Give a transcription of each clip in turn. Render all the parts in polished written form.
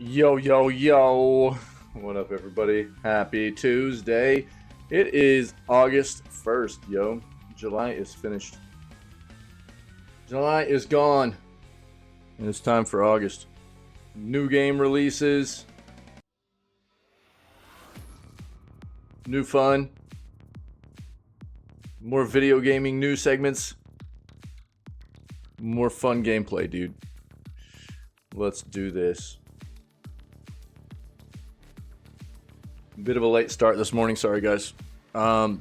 Yo, yo, yo. What up, everybody? Happy Tuesday. It is August 1st, yo. July is finished. July is gone. And it's time for August. New game releases. New fun. More video gaming news segments. More fun gameplay, dude. Let's do this. Bit of a late start this morning, sorry guys. Yeah,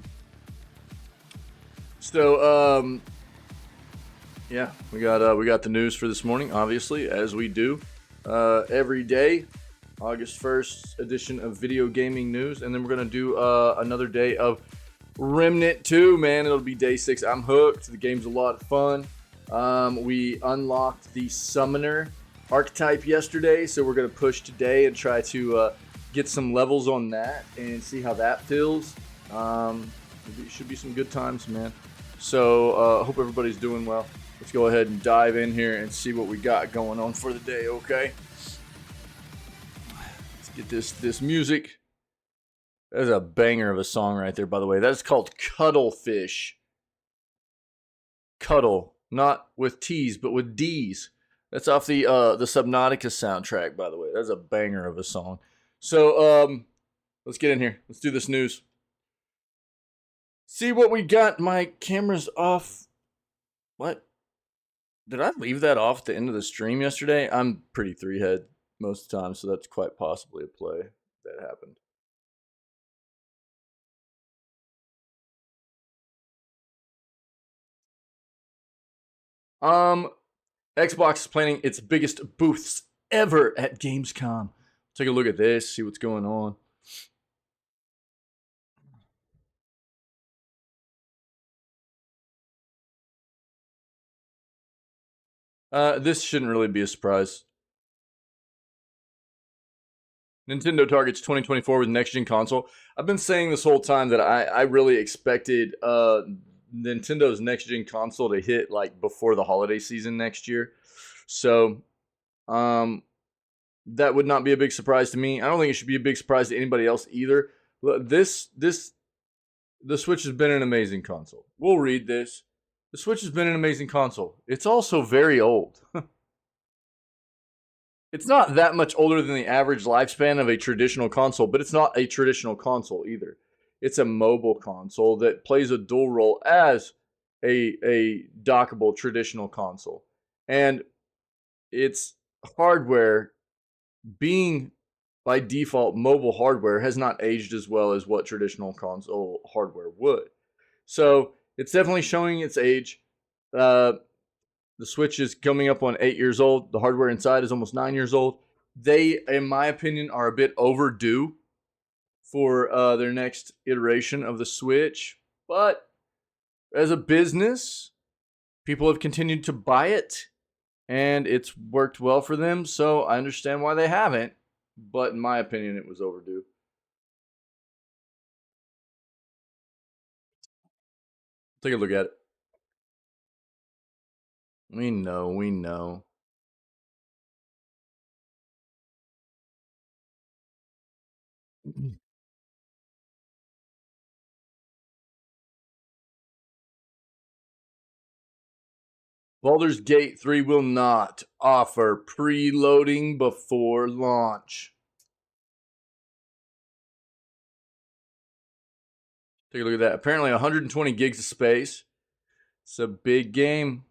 we got the news for this morning, obviously, as we do every day. August 1st edition of video gaming news, and then we're gonna do another day of Remnant 2, man. It'll be day 6. I'm hooked. The game's a lot of fun. We unlocked the Summoner archetype yesterday, so we're gonna push today and try to get some levels on that and see how that feels. It should be some good times, man. So hope everybody's doing well. Let's go ahead and dive in here and see what we got going on for the day, okay? Let's get this music. That's a banger of a song right there, by the way. That's called Cuttlefish. Cuddle, not with T's, but with D's. That's off the Subnautica soundtrack, by the way. That's a banger of a song. So, let's get in here. Let's do this news. See what we got. My camera's off. What? Did I leave that off at the end of the stream yesterday? I'm pretty three-head most of the time, so that's quite possibly a play that happened. Xbox is planning its biggest booths ever at Gamescom. Take a look at this, see what's going on. This shouldn't really be a surprise. Nintendo targets 2024 with next-gen console. I've been saying this whole time that I really expected Nintendo's next-gen console to hit like before the holiday season next year. So, that would not be a big surprise to me. I don't think it should be a big surprise to anybody else either. The Switch has been an amazing console. We'll read this. The Switch has been an amazing console. It's also very old. It's not that much older than the average lifespan of a traditional console, but it's not a traditional console either. It's a mobile console that plays a dual role as a dockable traditional console. And its hardware, being by default mobile hardware, has not aged as well as what traditional console hardware would. So it's definitely showing its age. The Switch is coming up on 8 years old. The hardware inside is almost 9 years old. They, in my opinion, are a bit overdue for their next iteration of the Switch. But as a business, people have continued to buy it, and it's worked well for them. So I understand why they haven't. But in my opinion, it was overdue. Take a look at it. We know, we know. Baldur's Gate 3 will not offer preloading before launch. Take a look at that. Apparently 120 gigs of space. It's a big game.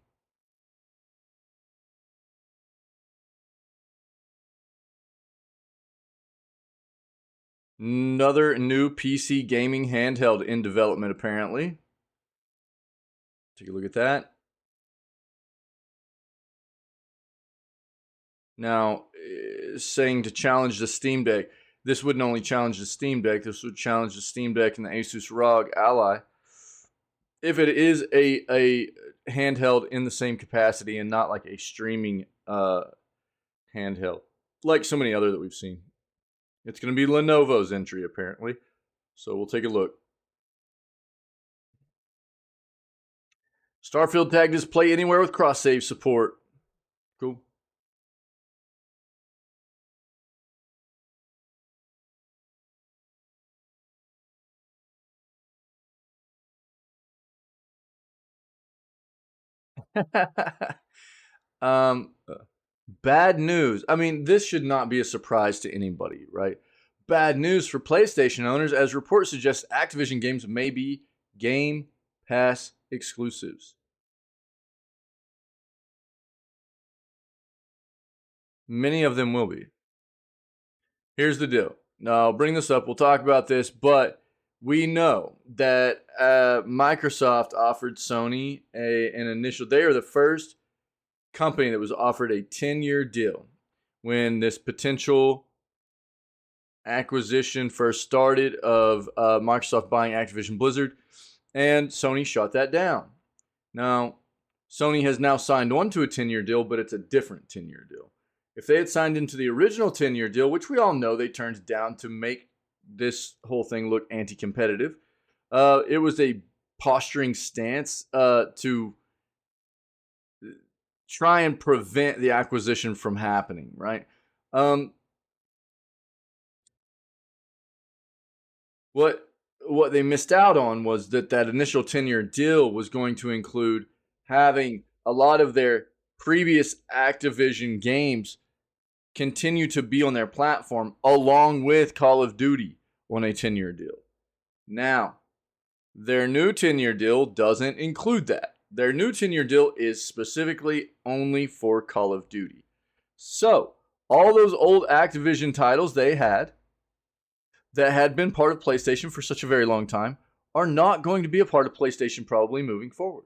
Another new PC gaming handheld in development, apparently. Take a look at that. Now, saying to challenge the Steam Deck. This wouldn't only challenge the Steam Deck, this would challenge the Steam Deck and the Asus ROG Ally. If it is a handheld in the same capacity and not like a streaming handheld, like so many other that we've seen. It's going to be Lenovo's entry, apparently. So we'll take a look. Starfield tagged as play anywhere with cross-save support. Cool. um, bad news. I mean, this should not be a surprise to anybody, right? Bad news for PlayStation owners, as reports suggest Activision games may be Game Pass exclusives. Many of them will be. Here's the deal. Now, I'll bring this up. We'll talk about this, but we know that Microsoft offered Sony an initial. They are the first company that was offered a 10-year deal when this potential acquisition first started of Microsoft buying Activision Blizzard, and Sony shut that down. Now, Sony has now signed on to a 10-year deal, but it's a different 10-year deal. If they had signed into the original 10-year deal, which we all know they turned down to make this whole thing look anti-competitive, it was a posturing stance to try and prevent the acquisition from happening, right? What they missed out on was that initial 10-year deal was going to include having a lot of their previous Activision games continue to be on their platform along with Call of Duty on a 10-year deal. Now, their new 10-year deal doesn't include that. Their new 10-year deal is specifically only for Call of Duty. So, all those old Activision titles they had that had been part of PlayStation for such a very long time are not going to be a part of PlayStation probably moving forward.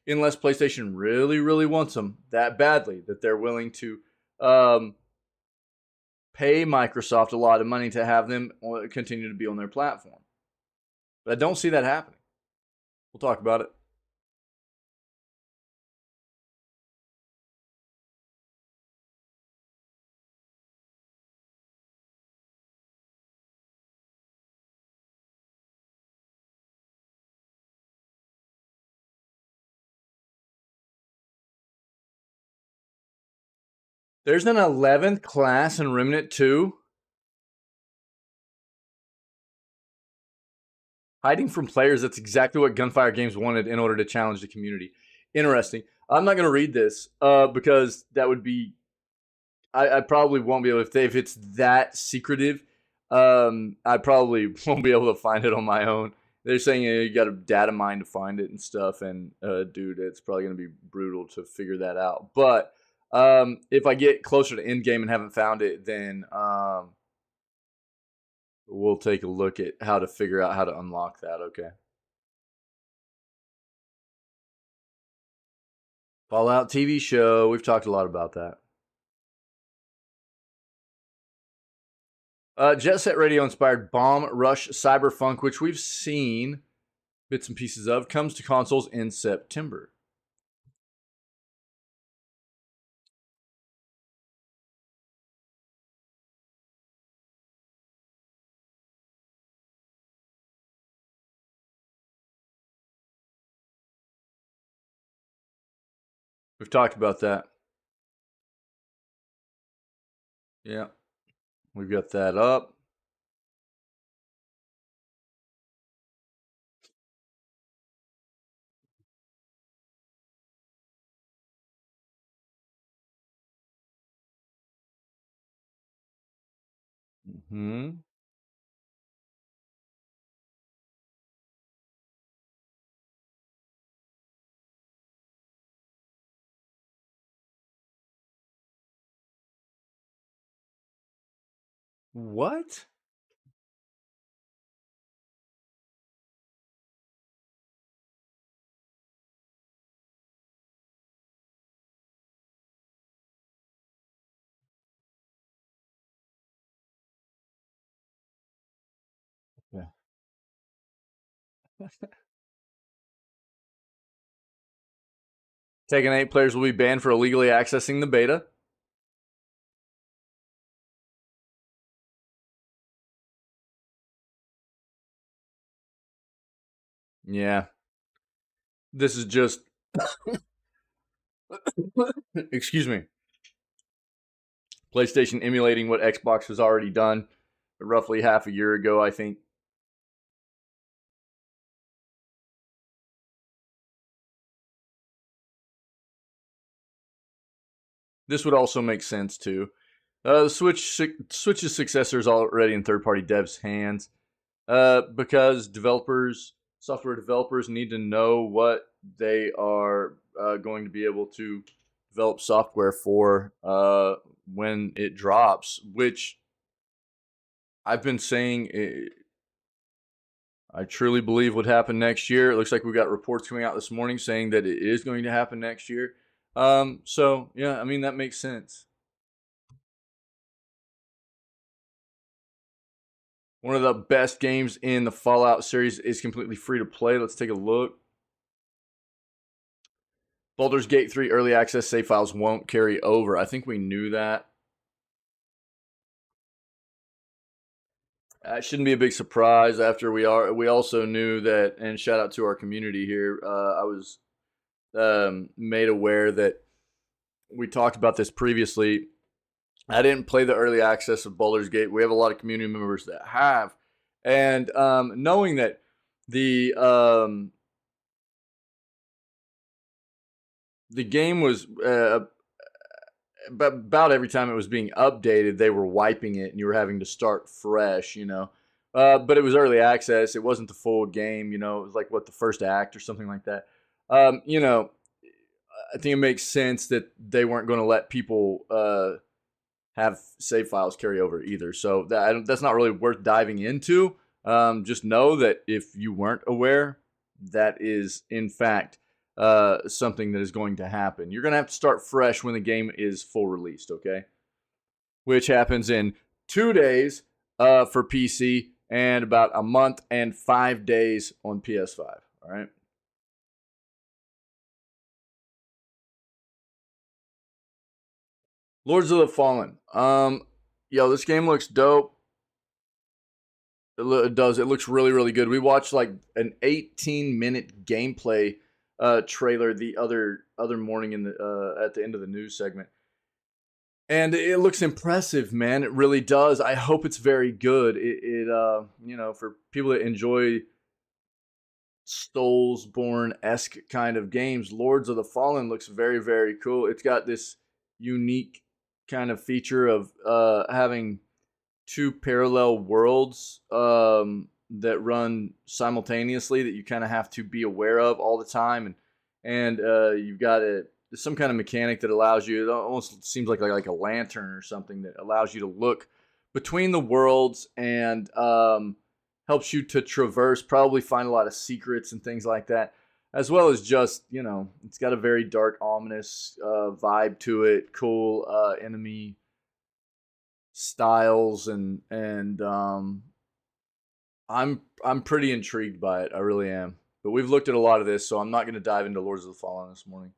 Unless PlayStation really, really wants them that badly that they're willing to pay Microsoft a lot of money to have them continue to be on their platform. But I don't see that happening. We'll talk about it. There's an 11th class in Remnant 2. Hiding from players, that's exactly what Gunfire Games wanted in order to challenge the community. Interesting. I'm not going to read this because that would be... I probably won't be able to... If it's that secretive, I probably won't be able to find it on my own. They're saying you got a data mine to find it and stuff, and dude, it's probably going to be brutal to figure that out. But if I get closer to endgame and haven't found it, then we'll take a look at how to figure out how to unlock that, okay? Fallout TV show. We've talked a lot about that. Jet Set Radio inspired Bomb Rush Cyberpunk, which we've seen bits and pieces of, comes to consoles in September. We've talked about that. Yeah. We've got that up. Mm-hmm. What? Yeah. Tekken 8 players will be banned for illegally accessing the beta. Yeah. This is just... Excuse me. PlayStation emulating what Xbox has already done roughly half a year ago, I think. This would also make sense too. The Switch's successor is already in third-party devs' hands because software developers need to know what they are going to be able to develop software for when it drops, which I've been saying I truly believe would happen next year. It looks like we got reports coming out this morning saying that it is going to happen next year. So yeah, I mean, that makes sense. One of the best games in the Fallout series is completely free to play. Let's take a look. Baldur's Gate 3 early access save files won't carry over. I think we knew that. It shouldn't be a big surprise after we also knew that, and shout out to our community here. I was made aware that we talked about this previously. I didn't play the early access of Baldur's Gate. We have a lot of community members that have, and knowing that the game was about every time it was being updated, they were wiping it, and you were having to start fresh. But it was early access. It wasn't the full game. It was like the first act or something like that. I think it makes sense that they weren't going to let people have save files carry over either. So that's not really worth diving into. Just know that if you weren't aware, that is in fact something that is going to happen. You're going to have to start fresh when the game is full released, okay? Which happens in 2 days for PC and about a month and 5 days on PS5, all right? Lords of the Fallen. This game looks dope. It does. It looks really, really good. We watched like an 18-minute gameplay trailer the other morning in the at the end of the news segment, and it looks impressive, man. It really does. I hope it's very good. For people that enjoy Soulsborne-esque kind of games, Lords of the Fallen looks very, very cool. It's got this unique kind of feature of having two parallel worlds that run simultaneously that you kind of have to be aware of all the time, and you've got some kind of mechanic that allows you. It almost seems like a lantern or something that allows you to look between the worlds and helps you to traverse, probably find a lot of secrets and things like that, as well as just it's got a very dark, ominous vibe to it. Cool enemy styles and I'm pretty intrigued by it. I really am. But we've looked at a lot of this, so I'm not going to dive into Lords of the Fallen this morning.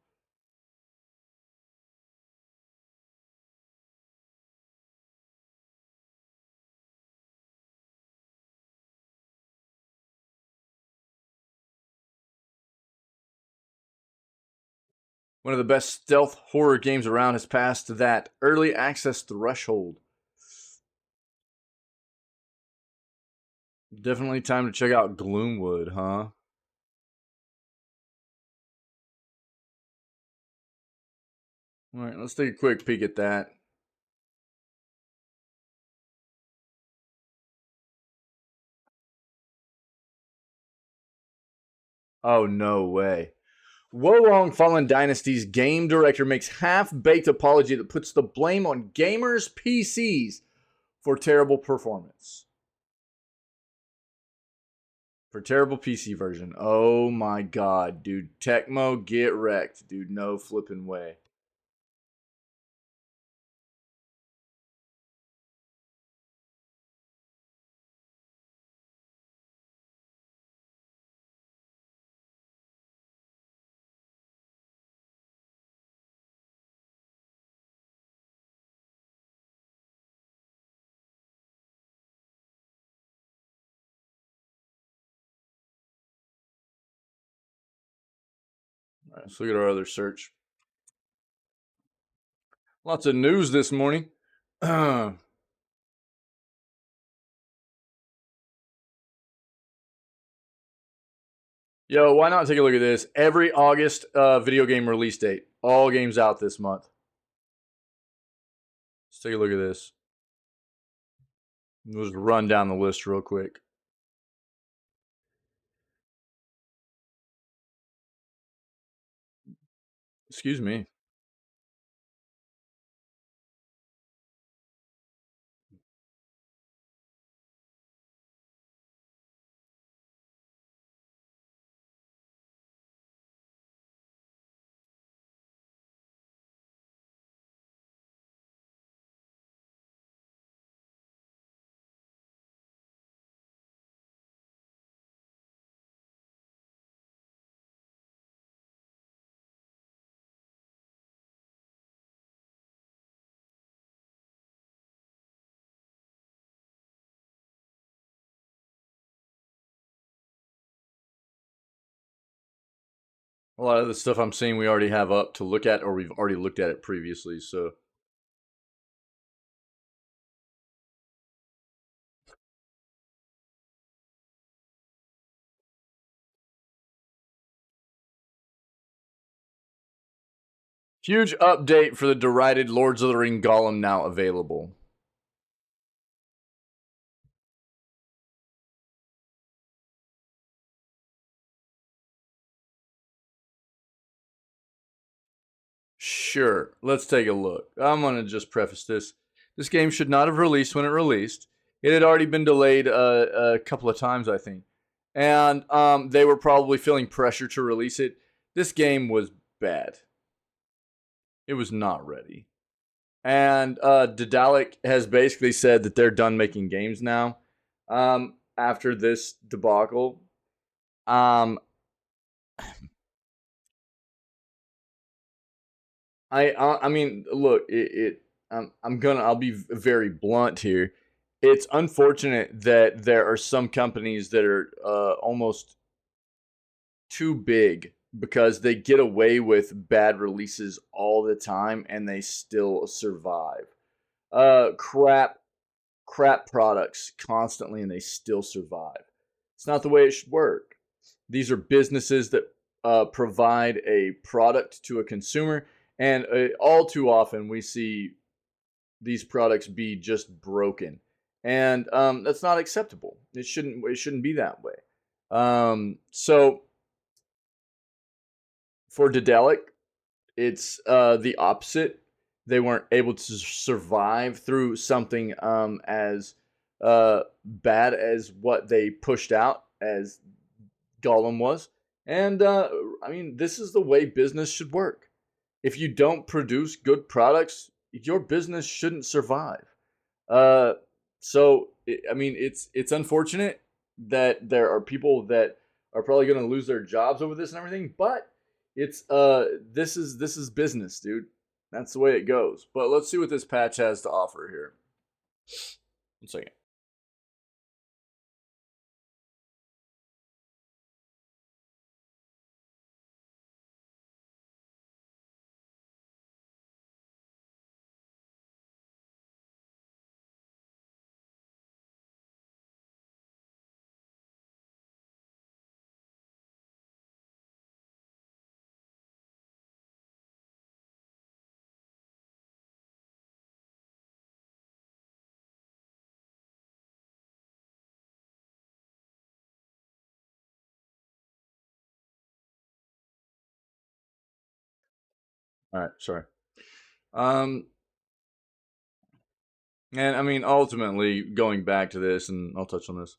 One of the best stealth horror games around has passed that early access threshold. Definitely time to check out Gloomwood, huh? All right, let's take a quick peek at that. Oh, no way. Wolong Fallen Dynasty's game director makes half-baked apology that puts the blame on gamers' PCs for terrible performance. For terrible PC version. Oh my god, dude. Tecmo, get wrecked, dude. No flipping way. All right, let's look at our other search. Lots of news this morning. Yo, why not take a look at this? Every August video game release date. All games out this month. take a look at this. We'll just run down the list real quick. Excuse me. A lot of the stuff I'm seeing we already have up to look at, or we've already looked at it previously. So huge update for the derided Lords of the Ring Golem now available. Sure, let's take a look. I'm gonna just preface this. This game should not have released when it released. It had already been delayed a couple of times, I think, and they were probably feeling pressure to release it. This game was bad. It was not ready. And Daedalic has basically said that they're done making games now. After this debacle, I mean, look, I'll be very blunt here. It's unfortunate that there are some companies that are almost too big because they get away with bad releases all the time and they still survive. Crap products constantly and they still survive. It's not the way it should work. These are businesses that provide a product to a consumer, and all too often we see these products be just broken, and that's not acceptable. It shouldn't be that way. So for Daedalic, it's the opposite. They weren't able to survive through something as bad as what they pushed out as Gollum was. And I mean, this is the way business should work. If you don't produce good products, your business shouldn't survive. Uh, I mean, it's unfortunate that there are people that are probably going to lose their jobs over this and everything, but it's this is business, dude. That's the way it goes. But let's see what this patch has to offer here. 1 second. All right, sorry. Um, and I mean, ultimately, going back to this, and I'll touch on this.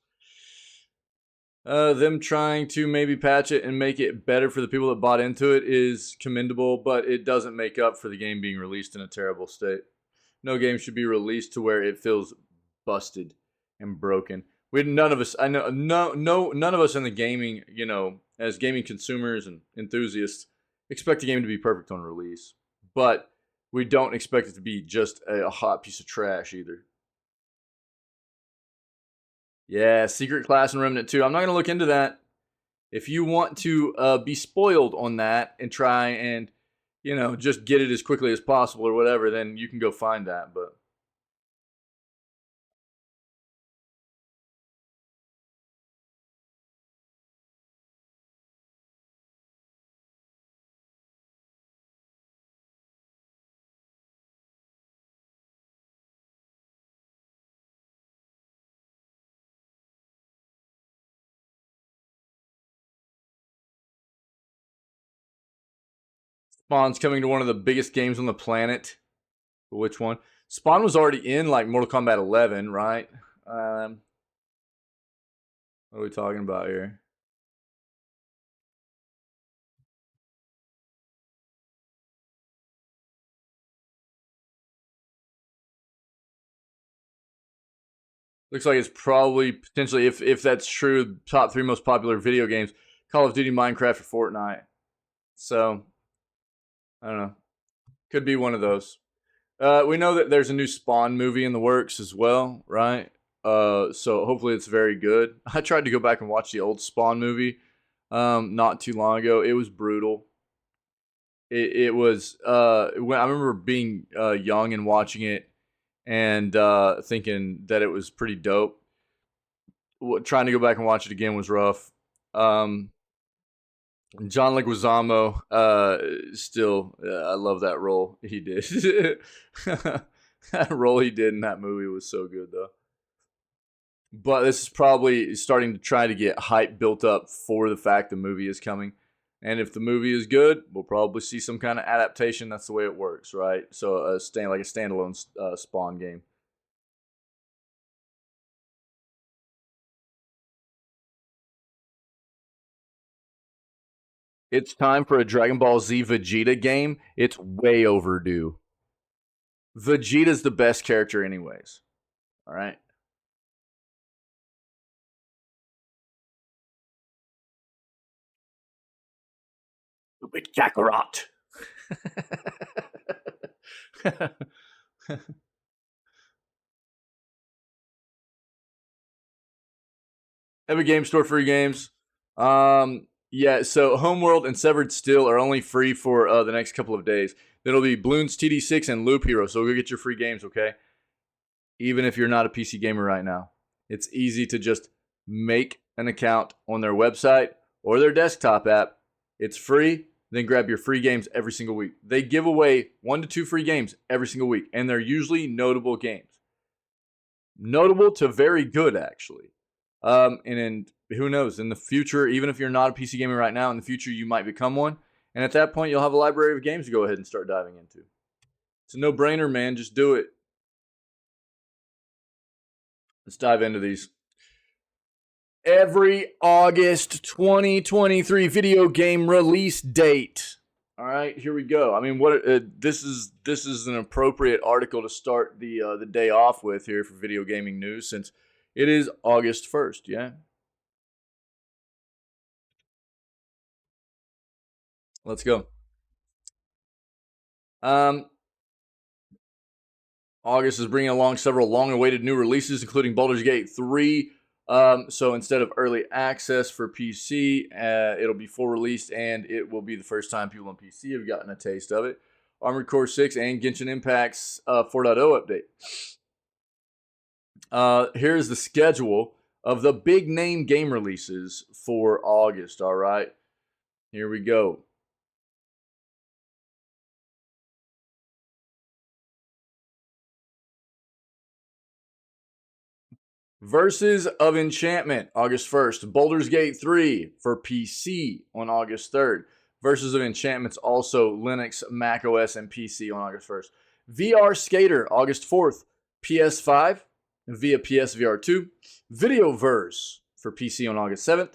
Them trying to maybe patch it and make it better for the people that bought into it is commendable, but it doesn't make up for the game being released in a terrible state. No game should be released to where it feels busted and broken. We none of us, I know, none of us in the gaming, as gaming consumers and enthusiasts, expect the game to be perfect on release, but we don't expect it to be just a hot piece of trash either. Yeah, Secret Class and Remnant 2. I'm not going to look into that. If you want to be spoiled on that and try and, just get it as quickly as possible or whatever, then you can go find that. But Spawn's coming to one of the biggest games on the planet. Which one? Spawn was already in like Mortal Kombat 11, right? What are we talking about here? Looks like it's probably potentially, if that's true, top 3 most popular video games: Call of Duty, Minecraft, or Fortnite. So I don't know. Could be one of those. We know that there's a new Spawn movie in the works as well, right? So hopefully it's very good. I tried to go back and watch the old Spawn movie not too long ago. It was brutal. It was when I remember being young and watching it and thinking that it was pretty dope. Trying to go back and watch it again was rough. John Leguizamo, still, I love that role he did. That role he did in that movie was so good, though. But this is probably starting to try to get hype built up for the fact the movie is coming. And if the movie is good, we'll probably see some kind of adaptation. That's the way it works, right? So like a standalone Spawn game. It's time for a Dragon Ball Z Vegeta game. It's way overdue. Vegeta's the best character, anyways. All right. Stupid Kakarot. Epic Game Store free games. Yeah, so Homeworld and Severed Steel are only free for the next couple of days. Then it'll be Bloons TD6 and Loop Hero. So go get your free games, okay? Even if you're not a PC gamer right now, it's easy to just make an account on their website or their desktop app. It's free. Then grab your free games every single week. They give away 1 to 2 free games every single week, and they're usually notable games. Notable to very good, actually. And who knows, in the future, even if you're not a PC gamer right now, in the future you might become one. And at that point, you'll have a library of games to go ahead and start diving into. It's a no-brainer, man. Just do it. Let's dive into these. Every August 2023 video game release date. All right, here we go. I mean, this is an appropriate article to start the day off with here for video gaming news, since it is August 1st. Yeah. Let's go. August is bringing along several long-awaited new releases, including Baldur's Gate 3. So instead of early access for PC, it'll be full release, and it will be the first time people on PC have gotten a taste of it. Armored Core 6 and Genshin Impact's 4.0 update. Here's the schedule of the big name game releases for August, all right? Here we go. Verses of Enchantment, August 1st. Baldur's Gate 3 for PC on August 3rd. Verses of Enchantment's also Linux, Mac OS, and PC on August 1st. VR Skater, August 4th. PS5 via PSVR 2. Videoverse for PC on August 7th.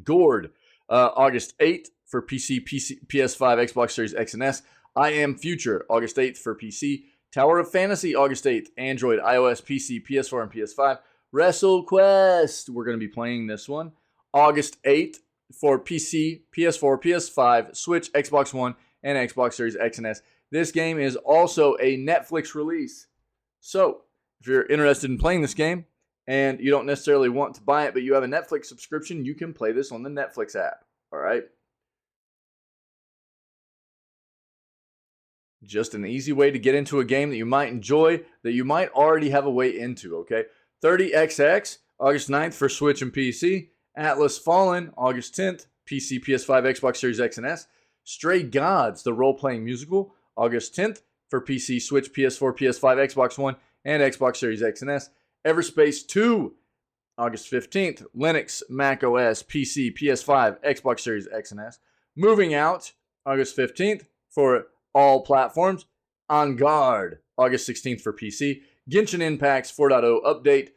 Gourd, August 8th for PC, PS5, Xbox Series X and S. I Am Future, August 8th for PC. Tower of Fantasy, August 8th. Android, iOS, PC, PS4, and PS5. WrestleQuest, we're going to be playing this one. August 8th for PC, PS4, PS5, Switch, Xbox One, and Xbox Series X and S. This game is also a Netflix release. So, if you're interested in playing this game and you don't necessarily want to buy it, but you have a Netflix subscription, you can play this on the Netflix app. All right? Just an easy way to get into a game that you might enjoy, that you might already have a way into, okay? 30XX, August 9th for Switch and PC. Atlas Fallen, August 10th, PC, PS5, Xbox Series X and S. Stray Gods, the role-playing musical, August 10th for PC, Switch, PS4, PS5, Xbox One, and Xbox Series X and S. Everspace 2, August 15th, Linux, Mac OS, PC, PS5, Xbox Series X and S. Moving Out, August 15th for all platforms. On Guard, August 16th for PC. Genshin Impact's 4.0 update.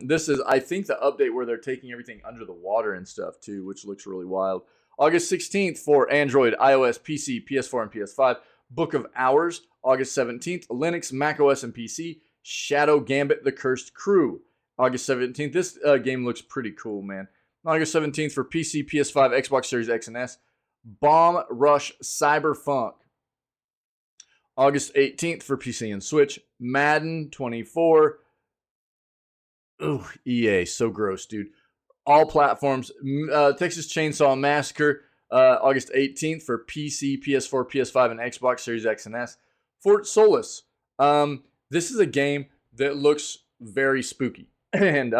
This is, I think, the update where they're taking everything under the water and stuff too, which looks really wild. August 16th for Android, iOS, PC, PS4, and PS5. Book of Hours, August 17th. Linux, macOS, and PC. Shadow Gambit, The Cursed Crew, August 17th. This game looks pretty cool, man. August 17th for PC, PS5, Xbox Series X and S. Bomb Rush Cyberpunk, August 18th for PC and Switch. Madden 24. Ooh, EA, so gross, dude. All platforms. Texas Chainsaw Massacre, August 18th for PC, PS4, PS5, and Xbox Series X and S. Fort Solis. This is a game that looks very spooky, and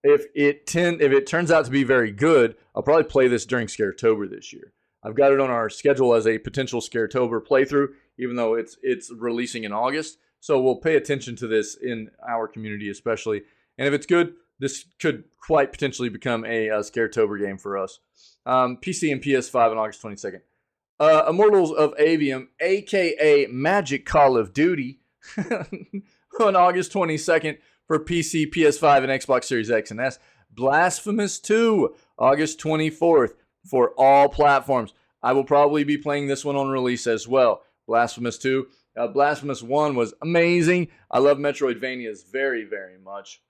if it turns out to be very good, I'll probably play this during Scaretober this year. I've got it on our schedule as a potential Scaretober playthrough, even though it's releasing in August. So we'll pay attention to this in our community especially. And if it's good, this could quite potentially become a Scaretober game for us. PC and PS5 on August 22nd. Immortals of Avium, a.k.a. Magic Call of Duty, on August 22nd for PC, PS5, and Xbox Series X and S. Blasphemous 2, August 24th. For all platforms. I will probably be playing this one on release as well. Blasphemous 2. Blasphemous 1 was amazing. I love Metroidvanias very, very much.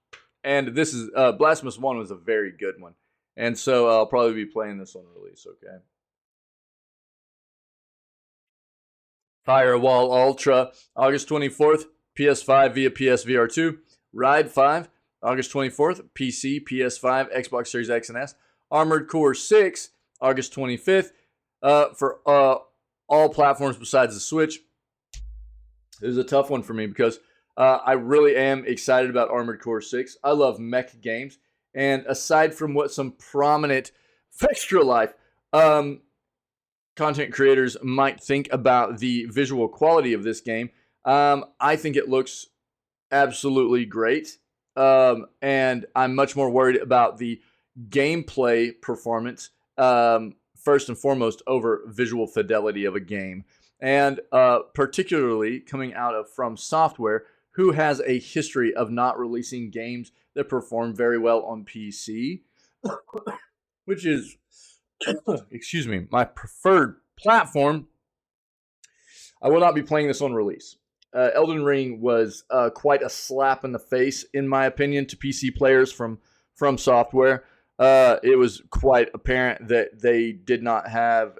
And this is Blasphemous 1 was a very good one. And so I'll probably be playing this on release, okay? Firewall Ultra, August 24th, PS5 via PSVR 2. Ride 5, August 24th, PC, PS5, Xbox Series X and S. Armored Core 6, August 25th, for all platforms besides the Switch. This is a tough one for me because I really am excited about Armored Core 6. I love mech games. And aside from what some prominent Extra Life content creators might think about the visual quality of this game, I think it looks absolutely great. And I'm much more worried about the gameplay performance, first and foremost, over visual fidelity of a game. And particularly coming out of From Software, who has a history of not releasing games that perform very well on PC, which is, excuse me, my preferred platform. I will not be playing this on release. Elden Ring was quite a slap in the face, in my opinion, to PC players from Software. It was quite apparent that they did not have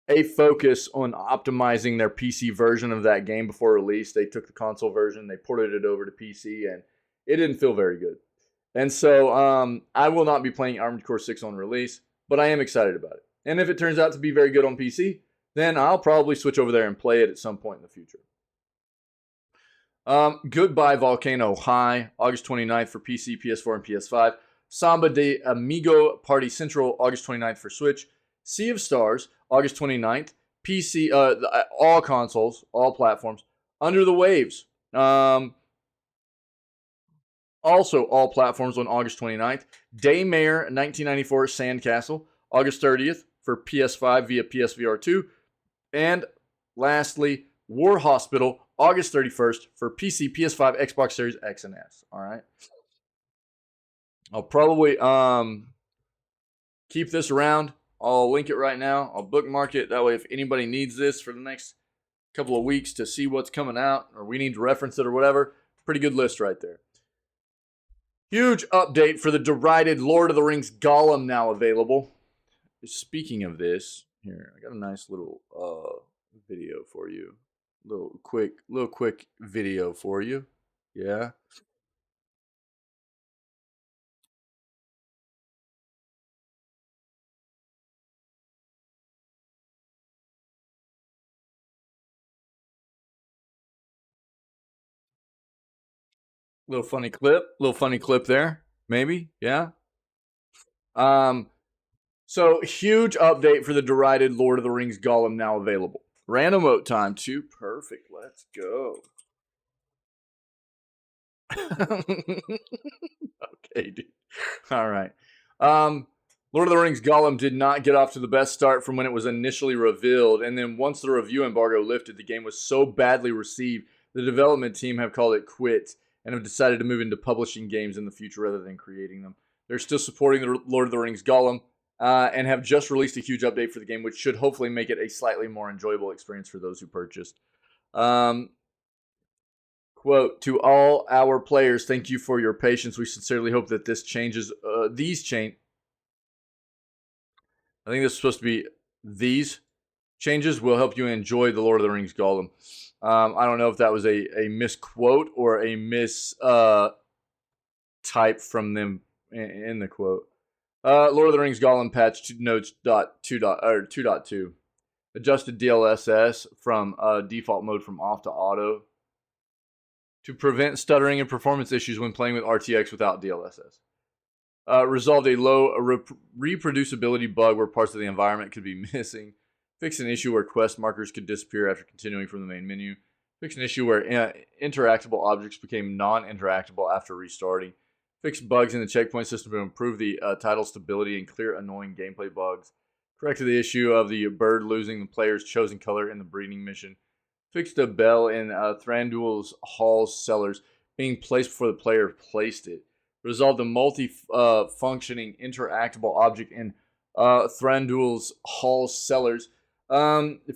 a focus on optimizing their PC version of that game before release. They took the console version, they ported it over to PC, and it didn't feel very good. And so I will not be playing Armored Core 6 on release, but I am excited about it. And if it turns out to be very good on PC, then I'll probably switch over there and play it at some point in the future. Goodbye Volcano High, August 29th for PC, PS4, and PS5. Samba de Amigo Party Central, August 29th for Switch. Sea of Stars, August 29th. PC, all consoles, all platforms. Under the Waves, also all platforms on August 29th. Daymare 1994 Sandcastle, August 30th for PS5 via PSVR 2. And lastly, War Hospital, August 31st for PC, PS5, Xbox Series X and S. All right. I'll probably keep this around. I'll link it right now. I'll bookmark it. That way, if anybody needs this for the next couple of weeks to see what's coming out, or we need to reference it or whatever, pretty good list right there. Huge update for the derided Lord of the Rings Gollum now available. Speaking of this, here, I got a nice little video for you. Little quick video for you. Yeah. Little funny clip there. Maybe. Yeah. So huge update for the derided Lord of the Rings Gollum now available. Random vote time too. Perfect. Let's go. Okay, dude. All right. Lord of the Rings Gollum did not get off to the best start from when it was initially revealed, and then once the review embargo lifted, the game was so badly received, the development team have called it quits and have decided to move into publishing games in the future rather than creating them. They're still supporting the Lord of the Rings Gollum and have just released a huge update for the game, which should hopefully make it a slightly more enjoyable experience for those who purchased. Quote, to all our players, thank you for your patience. We sincerely hope that this changes, I think this is supposed to be these changes will help you enjoy the Lord of the Rings Gollum. I don't know if that was a misquote or a type from them in the quote. Lord of the Rings Gollum patch notes 2.2. Adjusted DLSS from default mode from off to auto to prevent stuttering and performance issues when playing with RTX without DLSS. Resolved a low reproducibility bug where parts of the environment could be missing. Fixed an issue where quest markers could disappear after continuing from the main menu. Fixed an issue where interactable objects became non-interactable after restarting. Fixed bugs in the checkpoint system to improve the title stability and clear annoying gameplay bugs. Corrected the issue of the bird losing the player's chosen color in the breeding mission. Fixed a bell in Thranduil's Hall's cellars being placed before the player placed it. Resolved a multi-functioning interactable object in Thranduil's Hall's cellars.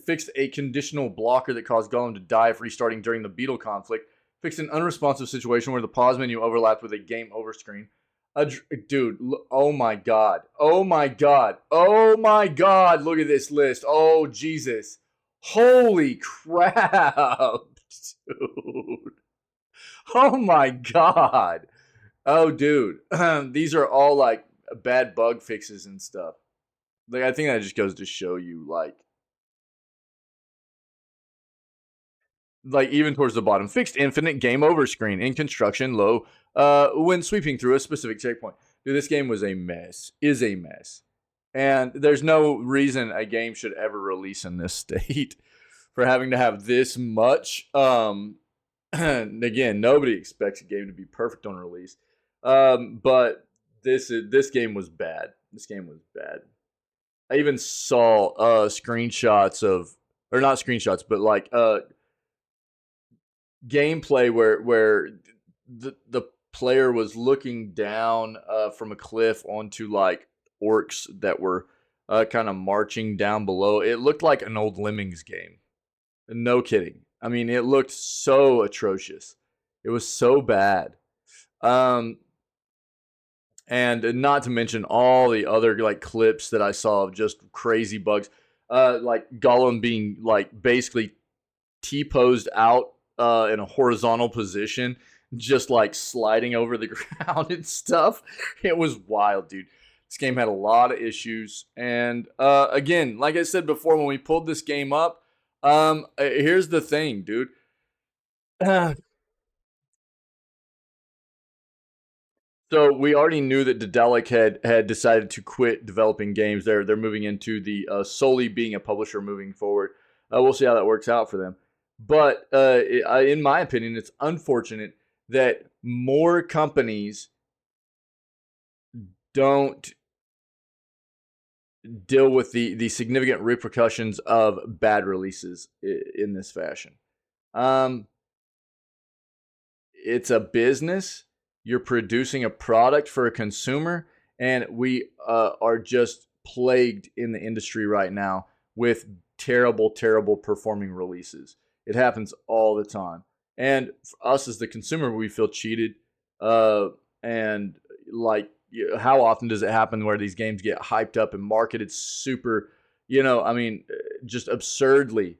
Fixed a conditional blocker that caused Gollum to die if restarting during the beetle conflict. Fixed an unresponsive situation where the pause menu overlapped with a game over screen. Dude, oh my god. Oh my god. Oh my god. Look at this list. Oh, Jesus. Holy crap, dude. Oh my god. Oh, dude. These are all like bad bug fixes and stuff. Like, I think that just goes to show you, like even towards the bottom. Fixed infinite game over screen in construction low when sweeping through a specific checkpoint. Dude, this game was a mess. Is a mess. And there's no reason a game should ever release in this state for having to have this much. Again, nobody expects a game to be perfect on release. But this game was bad. This game was bad. I even saw screenshots of, or not screenshots, but like gameplay where the player was looking down from a cliff onto like orcs that were kind of marching down below. It looked like an old Lemmings game. No kidding. I mean, it looked so atrocious. It was so bad. And not to mention all the other like clips that I saw of just crazy bugs. Like Gollum being like basically T-posed out in a horizontal position, just like sliding over the ground and stuff. It was wild, dude. This game had a lot of issues. And again, like I said before, when we pulled this game up, here's the thing, dude. So we already knew that Daedalic had decided to quit developing games. They're moving into the solely being a publisher moving forward. We'll see how that works out for them. But in my opinion, it's unfortunate that more companies don't deal with the significant repercussions of bad releases in this fashion. It's a business. You're producing a product for a consumer, and we are just plagued in the industry right now with terrible, terrible performing releases. It happens all the time. And for us as the consumer, we feel cheated. And like, how often does it happen where these games get hyped up and marketed super, I mean, just absurdly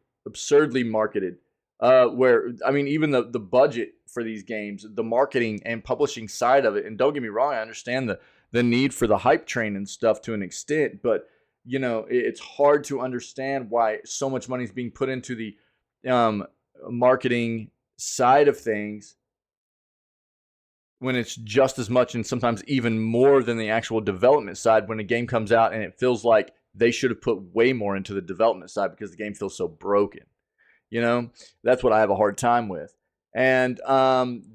marketed? Where, I mean, even the budget for these games, the marketing and publishing side of it, and don't get me wrong, I understand the need for the hype train and stuff to an extent, but it's hard to understand why so much money is being put into the marketing side of things when it's just as much and sometimes even more than the actual development side when a game comes out and it feels like they should have put way more into the development side because the game feels so broken. That's what I have a hard time with. And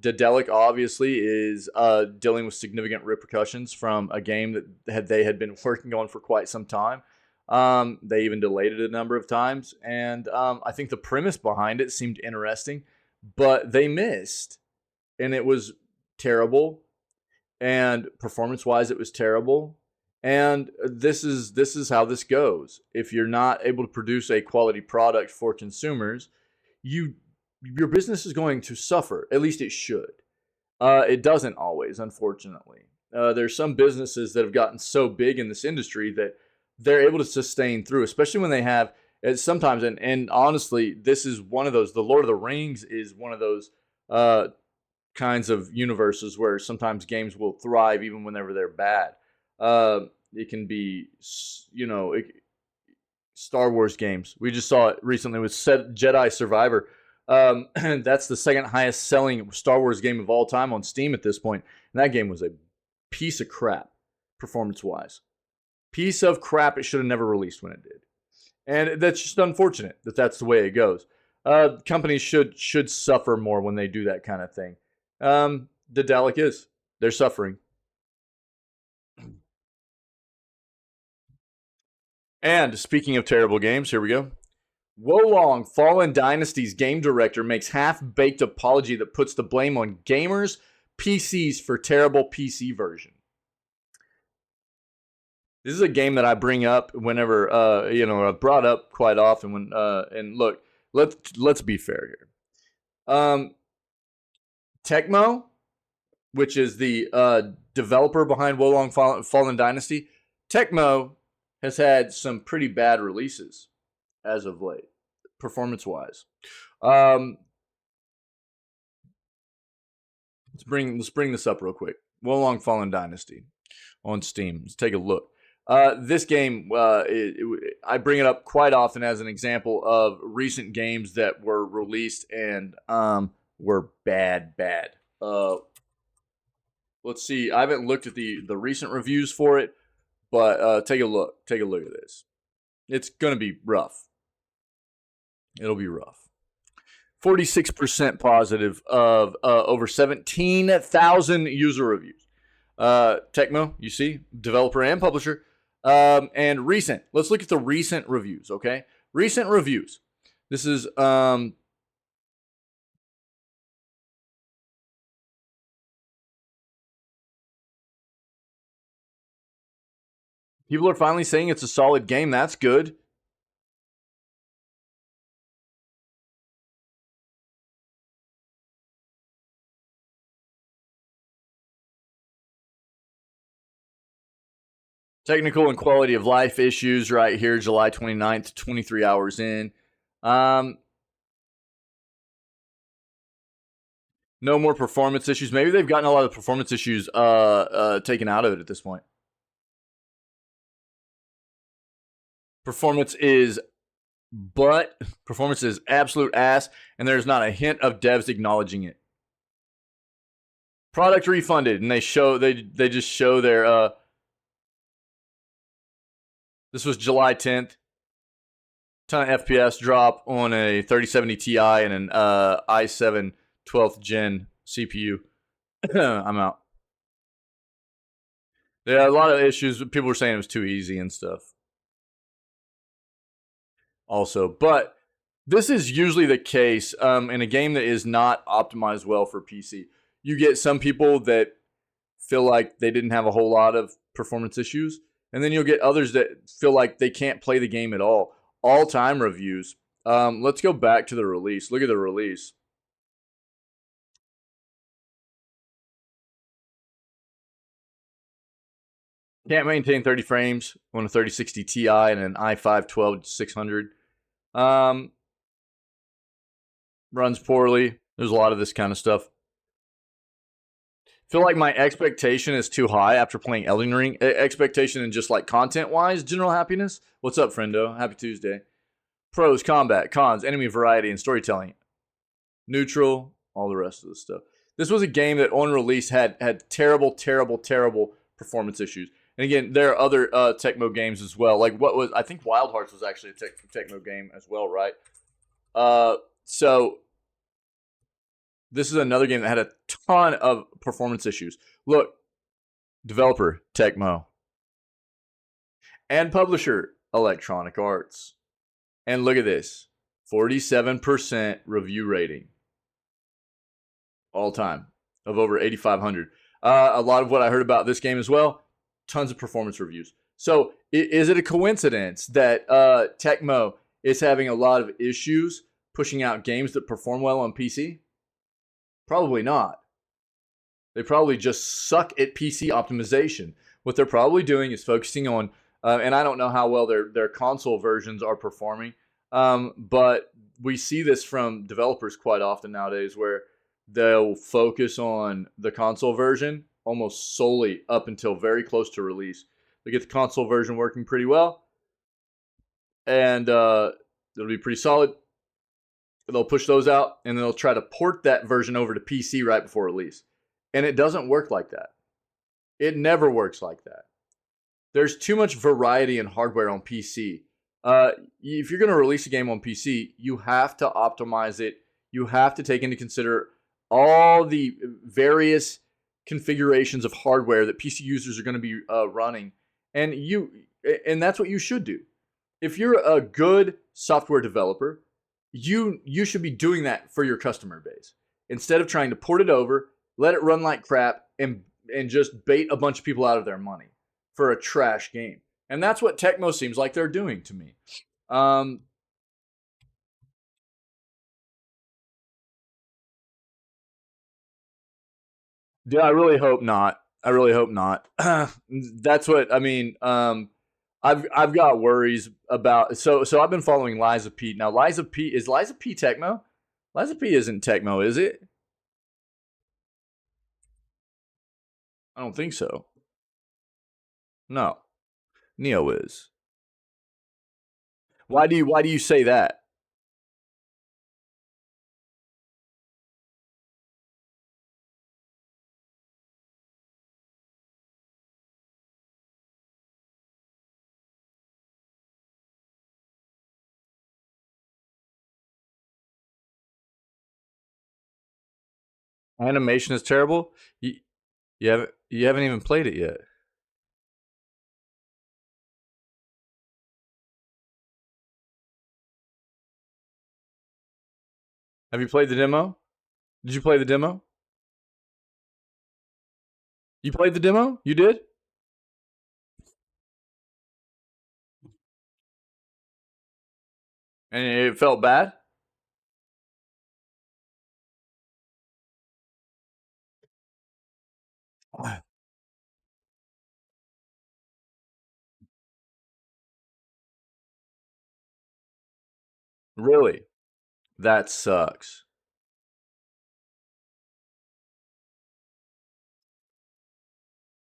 Daedalic obviously is dealing with significant repercussions from a game that they had been working on for quite some time. They even delayed it a number of times, and I think the premise behind it seemed interesting, but they missed, and it was terrible. And performance-wise, it was terrible. And this is how this goes. If you're not able to produce a quality product for consumers, your business is going to suffer. At least it should. It doesn't always, unfortunately. There's some businesses that have gotten so big in this industry that they're able to sustain through, especially when they have sometimes. And honestly, this is one of those. The Lord of the Rings is one of those kinds of universes where sometimes games will thrive even whenever they're bad. It can be, Star Wars games. We just saw it recently with Jedi Survivor. That's the second highest selling Star Wars game of all time on Steam at this point. And that game was a piece of crap, performance-wise. Piece of crap. It should have never released when it did. And that's just unfortunate that that's the way it goes. Companies should suffer more when they do that kind of thing. Daedalic is. They're suffering. And speaking of terrible games, here we go. Wolong Fallen Dynasty's game director makes half-baked apology that puts the blame on gamers' PCs for terrible PC version. This is a game that I bring up whenever, I brought up quite often when, and look, let's be fair here. Tecmo, which is the developer behind Wolong Fallen Dynasty, Tecmo has had some pretty bad releases as of late, performance-wise. Let's bring this up real quick. Wolong Fallen Dynasty on Steam. Let's take a look. This game, I bring it up quite often as an example of recent games that were released and were bad. Let's see. I haven't looked at the recent reviews for it, but take a look. Take a look at this. It's going to be rough. It'll be rough. 46% positive of over 17,000 user reviews. Tecmo, you see, developer and publisher. And recent. Let's look at the recent reviews, okay? Recent reviews. This is people are finally saying it's a solid game. That's good. Technical and quality of life issues right here, July 29th, 23 hours in. No more performance issues. Maybe they've gotten a lot of performance issues taken out of it at this point. Performance is absolute ass, and there's not a hint of devs acknowledging it. Product refunded, and they just show their this was July 10th. Ton of FPS drop on a 3070 Ti and an i7 12th gen CPU. I'm out. Yeah, a lot of issues. People were saying it was too easy and stuff. Also, but this is usually the case in a game that is not optimized well for PC. You get some people that feel like they didn't have a whole lot of performance issues, and then you'll get others that feel like they can't play the game at all. All-time reviews. Let's go back to the release. Look at the release. Can't maintain 30 frames on a 3060 Ti and an i5 12600. Runs poorly. There's a lot of this kind of stuff. Feel like my expectation is too high after playing Elden Ring. Expectation and just like content-wise, general happiness. What's up, friendo? Happy Tuesday. Pros, combat, cons, enemy variety, and storytelling. Neutral, all the rest of the stuff. This was a game that on release had terrible performance issues. And again, there are other Tecmo games as well. Like I think Wild Hearts was actually a Tecmo game as well, right? So This is another game that had a ton of performance issues. Look, developer Tecmo and publisher Electronic Arts. And look at this, 47% review rating all time of over 8,500. A lot of what I heard about this game as well, tons of performance reviews. So is it a coincidence that Tecmo is having a lot of issues pushing out games that perform well on PC? Probably not. They probably just suck at PC optimization. What they're probably doing is focusing on, and I don't know how well their console versions are performing, but we see this from developers quite often nowadays where they'll focus on the console version almost solely up until very close to release. They get the console version working pretty well, and it'll be pretty solid. They'll push those out, and then they'll try to port that version over to PC right before release. And it doesn't work like that. It never works like that. There's too much variety in hardware on PC. If you're going to release a game on PC, you have to optimize it. You have to take into consider all the various configurations of hardware that PC users are going to be running, and that's what you should do. If you're a good software developer, you should be doing that for your customer base instead of trying to port it over, let it run like crap, and just bait a bunch of people out of their money for a trash game. And that's what Tecmo seems like they're doing to me. Yeah, I really hope not. I really hope not. That's what I mean. I've got worries about. So I've been following Liza P. Now Liza P. Is Liza P. Tecmo? Liza P. isn't Tecmo, is it? I don't think so. No, Neo is. Why do you say that? Animation is terrible. You haven't even played it yet. Have you played the demo? Did you play the demo? You played the demo? You did? And it felt bad? Really? That sucks.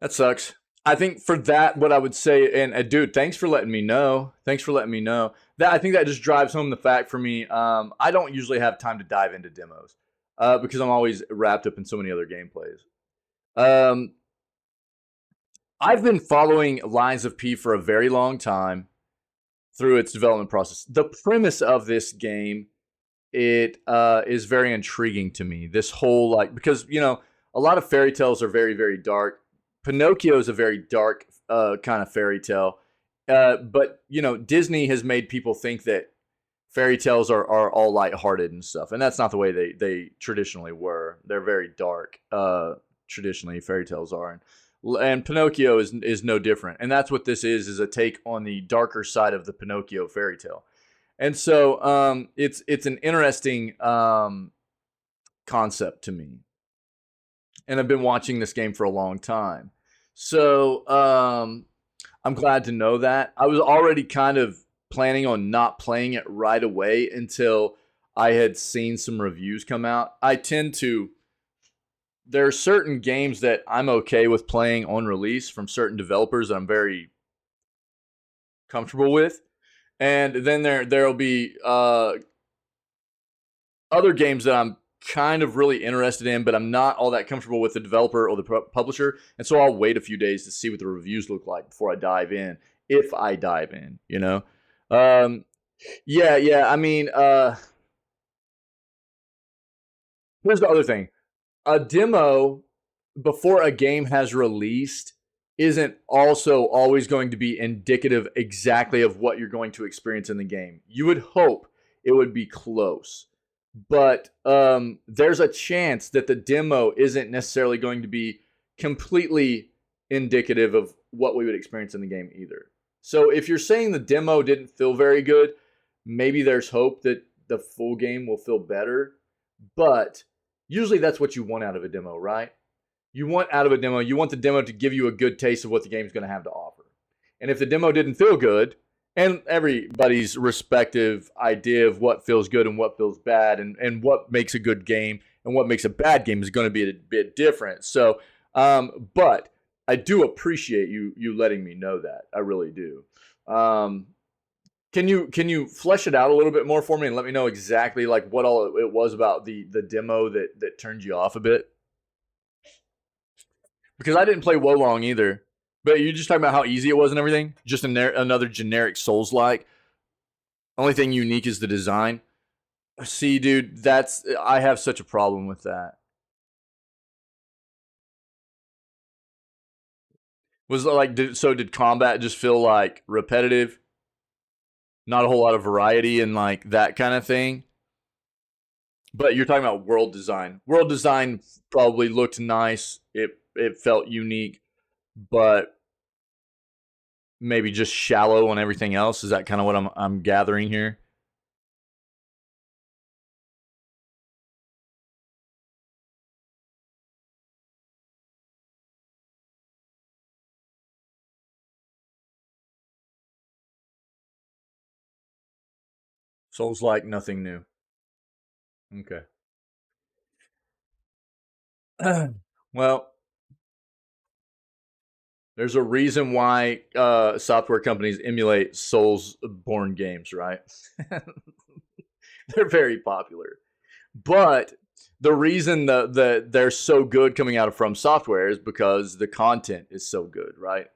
That sucks. I think for that, what I would say, and dude, thanks for letting me know. Thanks for letting me know. That I think that just drives home the fact for me. I don't usually have time to dive into demos because I'm always wrapped up in so many other gameplays. Um, I've been following Lines of P for a very long time through its development process. The premise of this game, it is very intriguing to me. This whole because a lot of fairy tales are very very dark. Pinocchio is a very dark kind of fairy tale, but Disney has made people think that fairy tales are all lighthearted and stuff, and that's not the way they traditionally were. They're very dark. Traditionally, fairy tales are, and Pinocchio is no different. And that's what this is a take on the darker side of the Pinocchio fairy tale. And so it's an interesting concept to me. And I've been watching this game for a long time. So I'm glad to know that. I was already kind of planning on not playing it right away until I had seen some reviews come out. There are certain games that I'm okay with playing on release from certain developers that I'm very comfortable with. And then there'll be other games that I'm kind of really interested in, but I'm not all that comfortable with the developer or the publisher, and so I'll wait a few days to see what the reviews look like before I dive in. If I dive in, yeah. I mean, Here's the other thing. A demo before a game has released isn't also always going to be indicative exactly of what you're going to experience in the game. You would hope it would be close, but there's a chance that the demo isn't necessarily going to be completely indicative of what we would experience in the game either. So if you're saying the demo didn't feel very good, maybe there's hope that the full game will feel better. But usually that's what you want out of a demo, right? You want the demo to give you a good taste of what the game's going to have to offer. And if the demo didn't feel good, and everybody's respective idea of what feels good and what feels bad and what makes a good game and what makes a bad game is going to be a bit different. So, but I do appreciate you letting me know that. I really do. Can you flesh it out a little bit more for me and let me know exactly like what all it was about the demo that turned you off a bit? Because I didn't play Wolong either. But you just talking about how easy it was and everything? Just another generic Souls-like. Only thing unique is the design. See, dude, I have such a problem with that. Was it like did combat just feel like repetitive? Not a whole lot of variety and like that kind of thing. But you're talking about world design. World design probably looked nice. It felt unique, but maybe just shallow on everything else. Is that kind of what I'm gathering here? Souls like nothing new. Okay. Well, there's a reason why software companies emulate Souls-born games, right? They're very popular. But the reason that they're so good coming out of From Software is because the content is so good, right?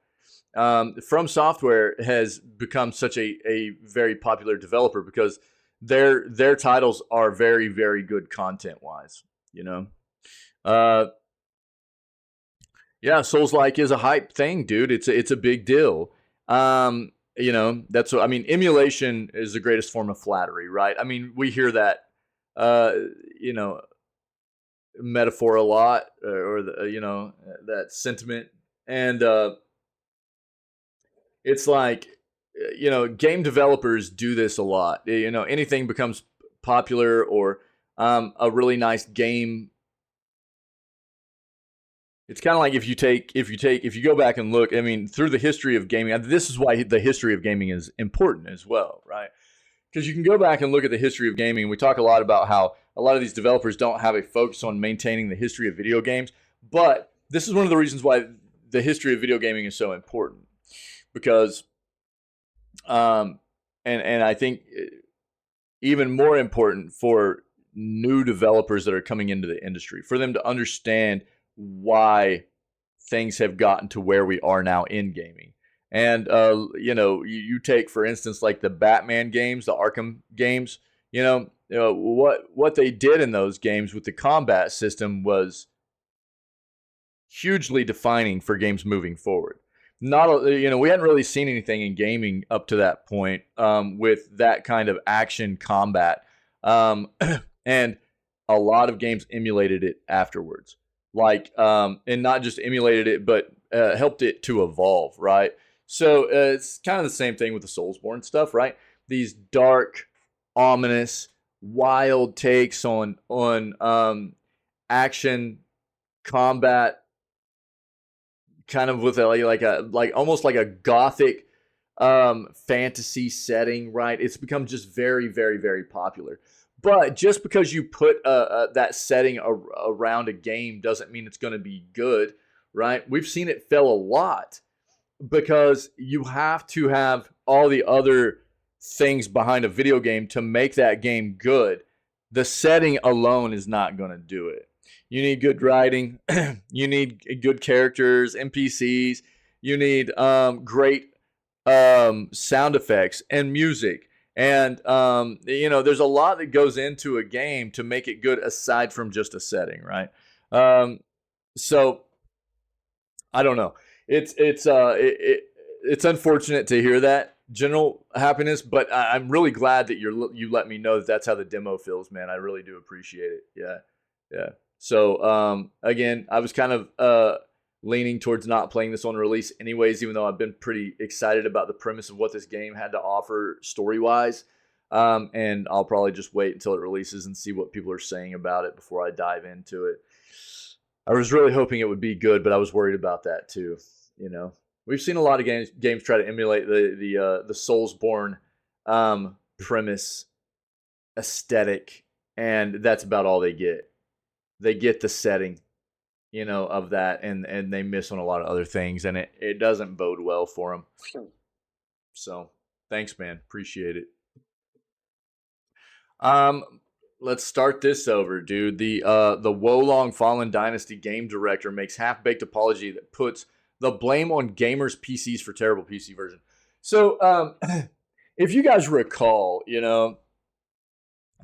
From Software has become such a very popular developer because their titles are very, very good content wise. You know, uh, yeah, Souls like is a hype thing, dude. It's a big deal. That's what I mean. Emulation is the greatest form of flattery, right? I mean, we hear that, uh, you know, metaphor a lot, or that sentiment, and it's like game developers do this a lot. Anything becomes popular or a really nice game. It's kind of like if you go back and look, I mean, through the history of gaming, this is why the history of gaming is important as well, right? Because you can go back and look at the history of gaming. We talk a lot about how a lot of these developers don't have a focus on maintaining the history of video games, but this is one of the reasons why the history of video gaming is so important. Because and I think even more important for new developers that are coming into the industry, for them to understand why things have gotten to where we are now in gaming. And you take for instance like the Batman games, the Arkham games. What they did in those games with the combat system was hugely defining for games moving forward. Not we hadn't really seen anything in gaming up to that point with that kind of action combat, and a lot of games emulated it afterwards. And not just emulated it, but helped it to evolve, right? So it's kind of the same thing with the Soulsborne stuff, right? These dark, ominous, wild takes on action combat, kind of with almost like a gothic fantasy setting, right? It's become just very, very, very popular. But just because you put that setting around a game doesn't mean it's going to be good, right? We've seen it fail a lot because you have to have all the other things behind a video game to make that game good. The setting alone is not going to do it. You need good writing. You need good characters, NPCs. You need great sound effects and music And there's a lot that goes into a game to make it good aside from just a setting, right? So I don't know. It's unfortunate to hear that general happiness, but I'm really glad that you let me know that that's how the demo feels, man. I really do appreciate it. Yeah, yeah. So again, I was kind of leaning towards not playing this on release, anyways, even though I've been pretty excited about the premise of what this game had to offer story wise. And I'll probably just wait until it releases and see what people are saying about it before I dive into it. I was really hoping it would be good, but I was worried about that too. We've seen a lot of games try to emulate the Soulsborne premise aesthetic, and that's about all they get. They get the setting, of that, and they miss on a lot of other things, and it doesn't bode well for them. So, thanks, man. Appreciate it. Let's start this over, dude. The Wolong Fallen Dynasty game director makes half-baked apology that puts the blame on gamers' PCs for terrible PC version. So, if you guys recall,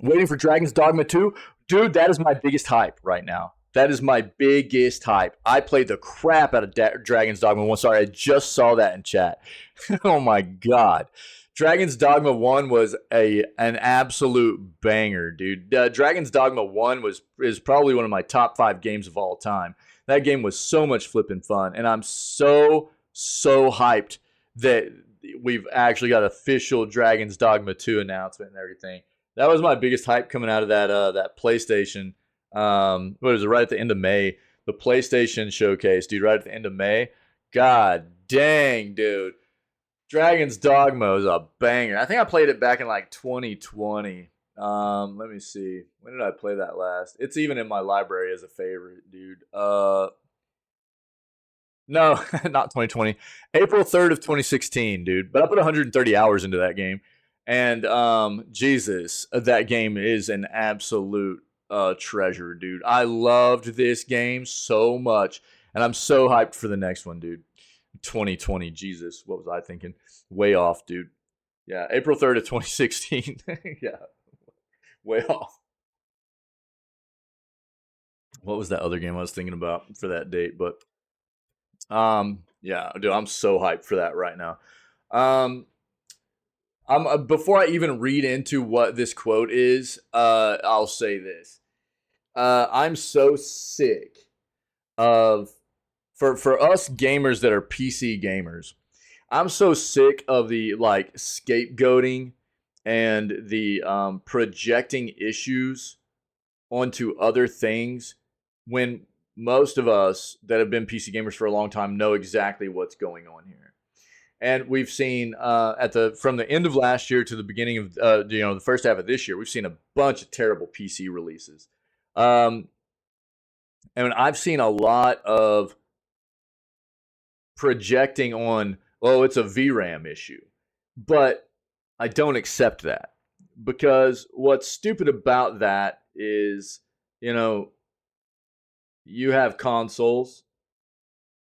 waiting for Dragon's Dogma 2, dude, that is my biggest hype right now. That is my biggest hype. I played the crap out of Dragon's Dogma 1. Sorry, I just saw that in chat. Oh my god. Dragon's Dogma 1 was an absolute banger, dude. Dragon's Dogma 1 is probably one of my top 5 games of all time. That game was so much flipping fun, and I'm so hyped that we've actually got official Dragon's Dogma 2 announcement and everything. That was my biggest hype coming out of that PlayStation. What is it? Right at the end of May, the PlayStation showcase, dude. Right at the end of May. God dang, dude. Dragon's Dogma is a banger. I think I played it back in like 2020. Let me see. When did I play that last? It's even in my library as a favorite, dude. No, not 2020. April 3rd of 2016, dude. But I put 130 hours into that game. And Jesus, that game is an absolute treasure, dude. I loved this game so much. And I'm so hyped for the next one, dude. 2020, Jesus, what was I thinking? Way off, dude. Yeah, April 3rd of 2016. Yeah, way off. What was that other game I was thinking about for that date? But yeah, dude, I'm so hyped for that right now. Before I even read into what this quote is, I'll say this. I'm so sick of for us gamers that are PC gamers. I'm so sick of the like scapegoating and the projecting issues onto other things when most of us that have been PC gamers for a long time know exactly what's going on here. And we've seen from the end of last year to the beginning of the first half of this year, we've seen a bunch of terrible PC releases. And I've seen a lot of projecting on, oh, it's a VRAM issue. But I don't accept that, because what's stupid about that is, you have consoles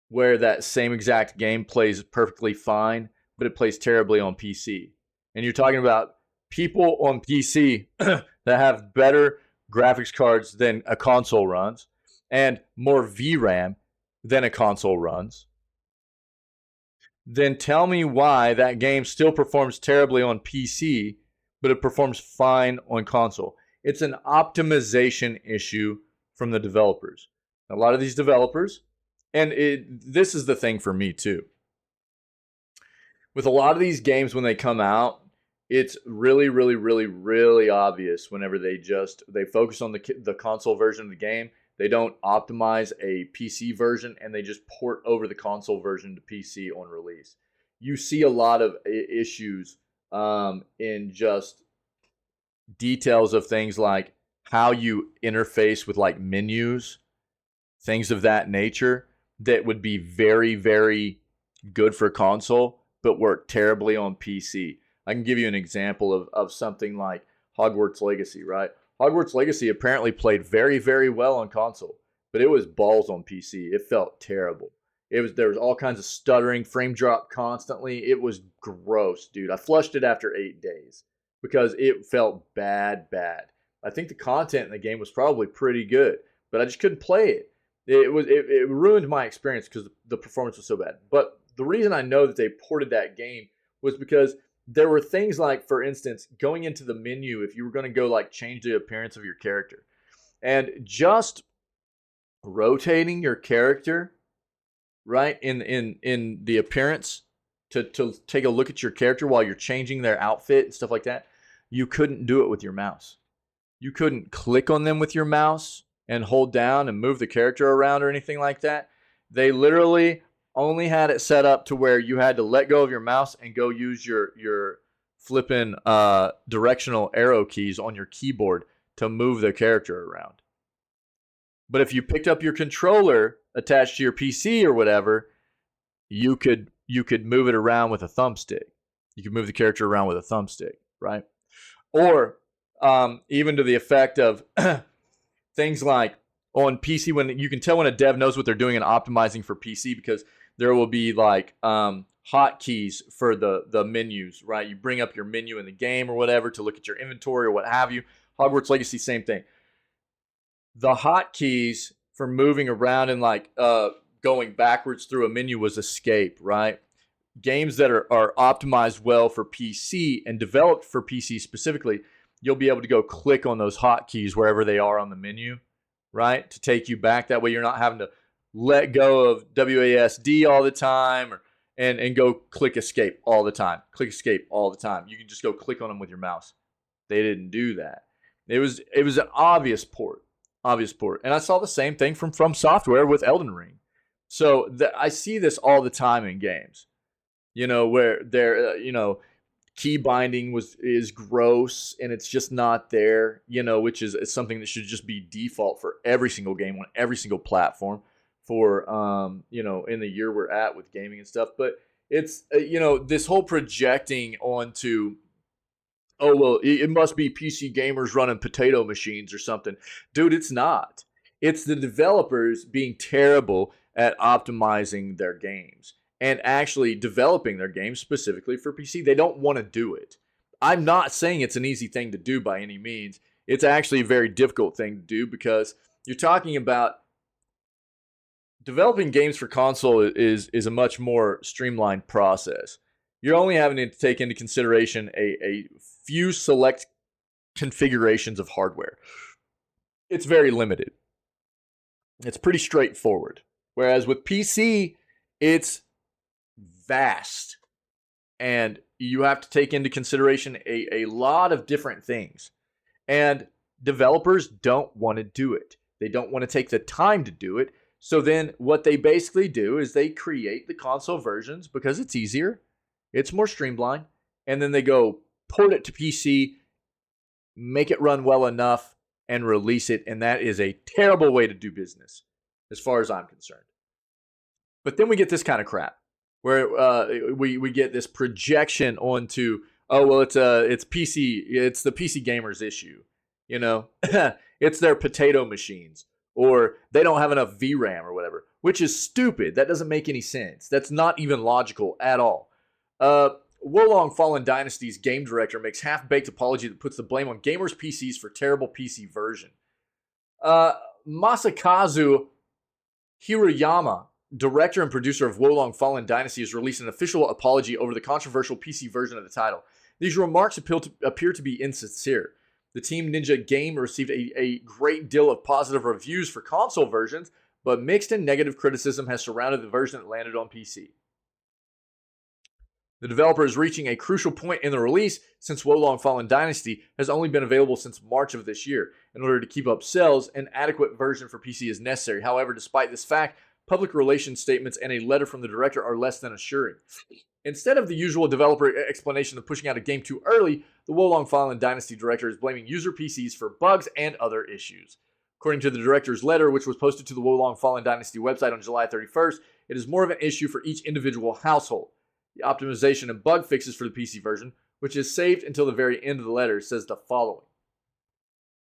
where that same exact game plays perfectly fine, but it plays terribly on PC. And you're talking about people on PC that have better graphics cards than a console runs and more VRAM than a console runs. Then tell me why that game still performs terribly on PC, but it performs fine on console. It's an optimization issue from the developers. A lot of these developers, and this is the thing for me too. With a lot of these games, when they come out, it's really, really, really, really obvious whenever they focus on the console version of the game. They don't optimize a PC version, and they just port over the console version to PC on release. You see a lot of issues in just details of things like how you interface with like menus, things of that nature, that would be very, very good for console, but work terribly on PC. I can give you an example of something like Hogwarts Legacy, right? Hogwarts Legacy apparently played very, very well on console, but it was balls on PC. It felt terrible. There was all kinds of stuttering, frame drop constantly. It was gross, dude. I flushed it after 8 days. because it felt bad. I think the content in the game was probably pretty good, but I just couldn't play it. It ruined my experience because the performance was so bad. But the reason I know that they ported that game was because there were things like, for instance, going into the menu, if you were going to go like change the appearance of your character, and just rotating your character right in the appearance to take a look at your character while you're changing their outfit and stuff like that, you couldn't do it with your mouse. You couldn't click on them with your mouse and hold down and move the character around or anything like that. They literally only had it set up to where you had to let go of your mouse and go use your flipping directional arrow keys on your keyboard to move the character around. But if you picked up your controller attached to your PC or whatever, you could move it around with a thumbstick. You could move the character around with a thumbstick, right? Or even to the effect of things like on PC, when you can tell when a dev knows what they're doing and optimizing for PC, because there will be like hotkeys for the menus, right? You bring up your menu in the game or whatever to look at your inventory or what have you. Hogwarts Legacy, same thing. The hotkeys for moving around and like going backwards through a menu was escape, right? Games that are optimized well for PC and developed for PC specifically, you'll be able to go click on those hotkeys wherever they are on the menu, right? To take you back. That way you're not having to let go of WASD all the time and go click escape all the time. Click escape all the time. You can just go click on them with your mouse. They didn't do that. It was an obvious port. And I saw the same thing from Software with Elden Ring. So I see this all the time in games, where they're, key binding is gross and it's just not there, which is something that should just be default for every single game on every single platform for, in the year we're at with gaming and stuff. But it's, this whole projecting onto, oh, well, it must be PC gamers running potato machines or something. Dude, it's not. It's the developers being terrible at optimizing their games and actually developing their games specifically for PC. They don't want to do it. I'm not saying it's an easy thing to do by any means. It's actually a very difficult thing to do because you're talking about developing games for console is a much more streamlined process. You're only having to take into consideration a few select configurations of hardware. It's very limited. It's pretty straightforward. Whereas with PC, it's vast. And you have to take into consideration a lot of different things. And developers don't want to do it. They don't want to take the time to do it. So then what they basically do is they create the console versions because it's easier. It's more streamlined. And then they go port it to PC, make it run well enough, and release it. And that is a terrible way to do business, as far as I'm concerned. But then we get this kind of crap, where we get this projection onto, oh, well, it's PC, it's the PC gamers issue. It's their potato machines, or they don't have enough VRAM or whatever, which is stupid. That doesn't make any sense. That's not even logical at all. Wolong Fallen Dynasty's game director makes half-baked apology that puts the blame on gamers' PCs for terrible PC version. Masakazu Hirayama, director and producer of Wolong Fallen Dynasty, has released an official apology over the controversial PC version of the title. These remarks appear to be insincere. The Team Ninja game received a great deal of positive reviews for console versions, but mixed and negative criticism has surrounded the version that landed on PC. The developer is reaching a crucial point in the release since Wolong Fallen Dynasty has only been available since March of this year. In order to keep up sales, an adequate version for PC is necessary. However, despite this fact, public relations statements and a letter from the director are less than assuring. Instead of the usual developer explanation of pushing out a game too early, the Wolong Fallen Dynasty director is blaming user PCs for bugs and other issues. According to the director's letter, which was posted to the Wolong Fallen Dynasty website on July 31st, it is more of an issue for each individual household. The optimization and bug fixes for the PC version, which is saved until the very end of the letter, says the following.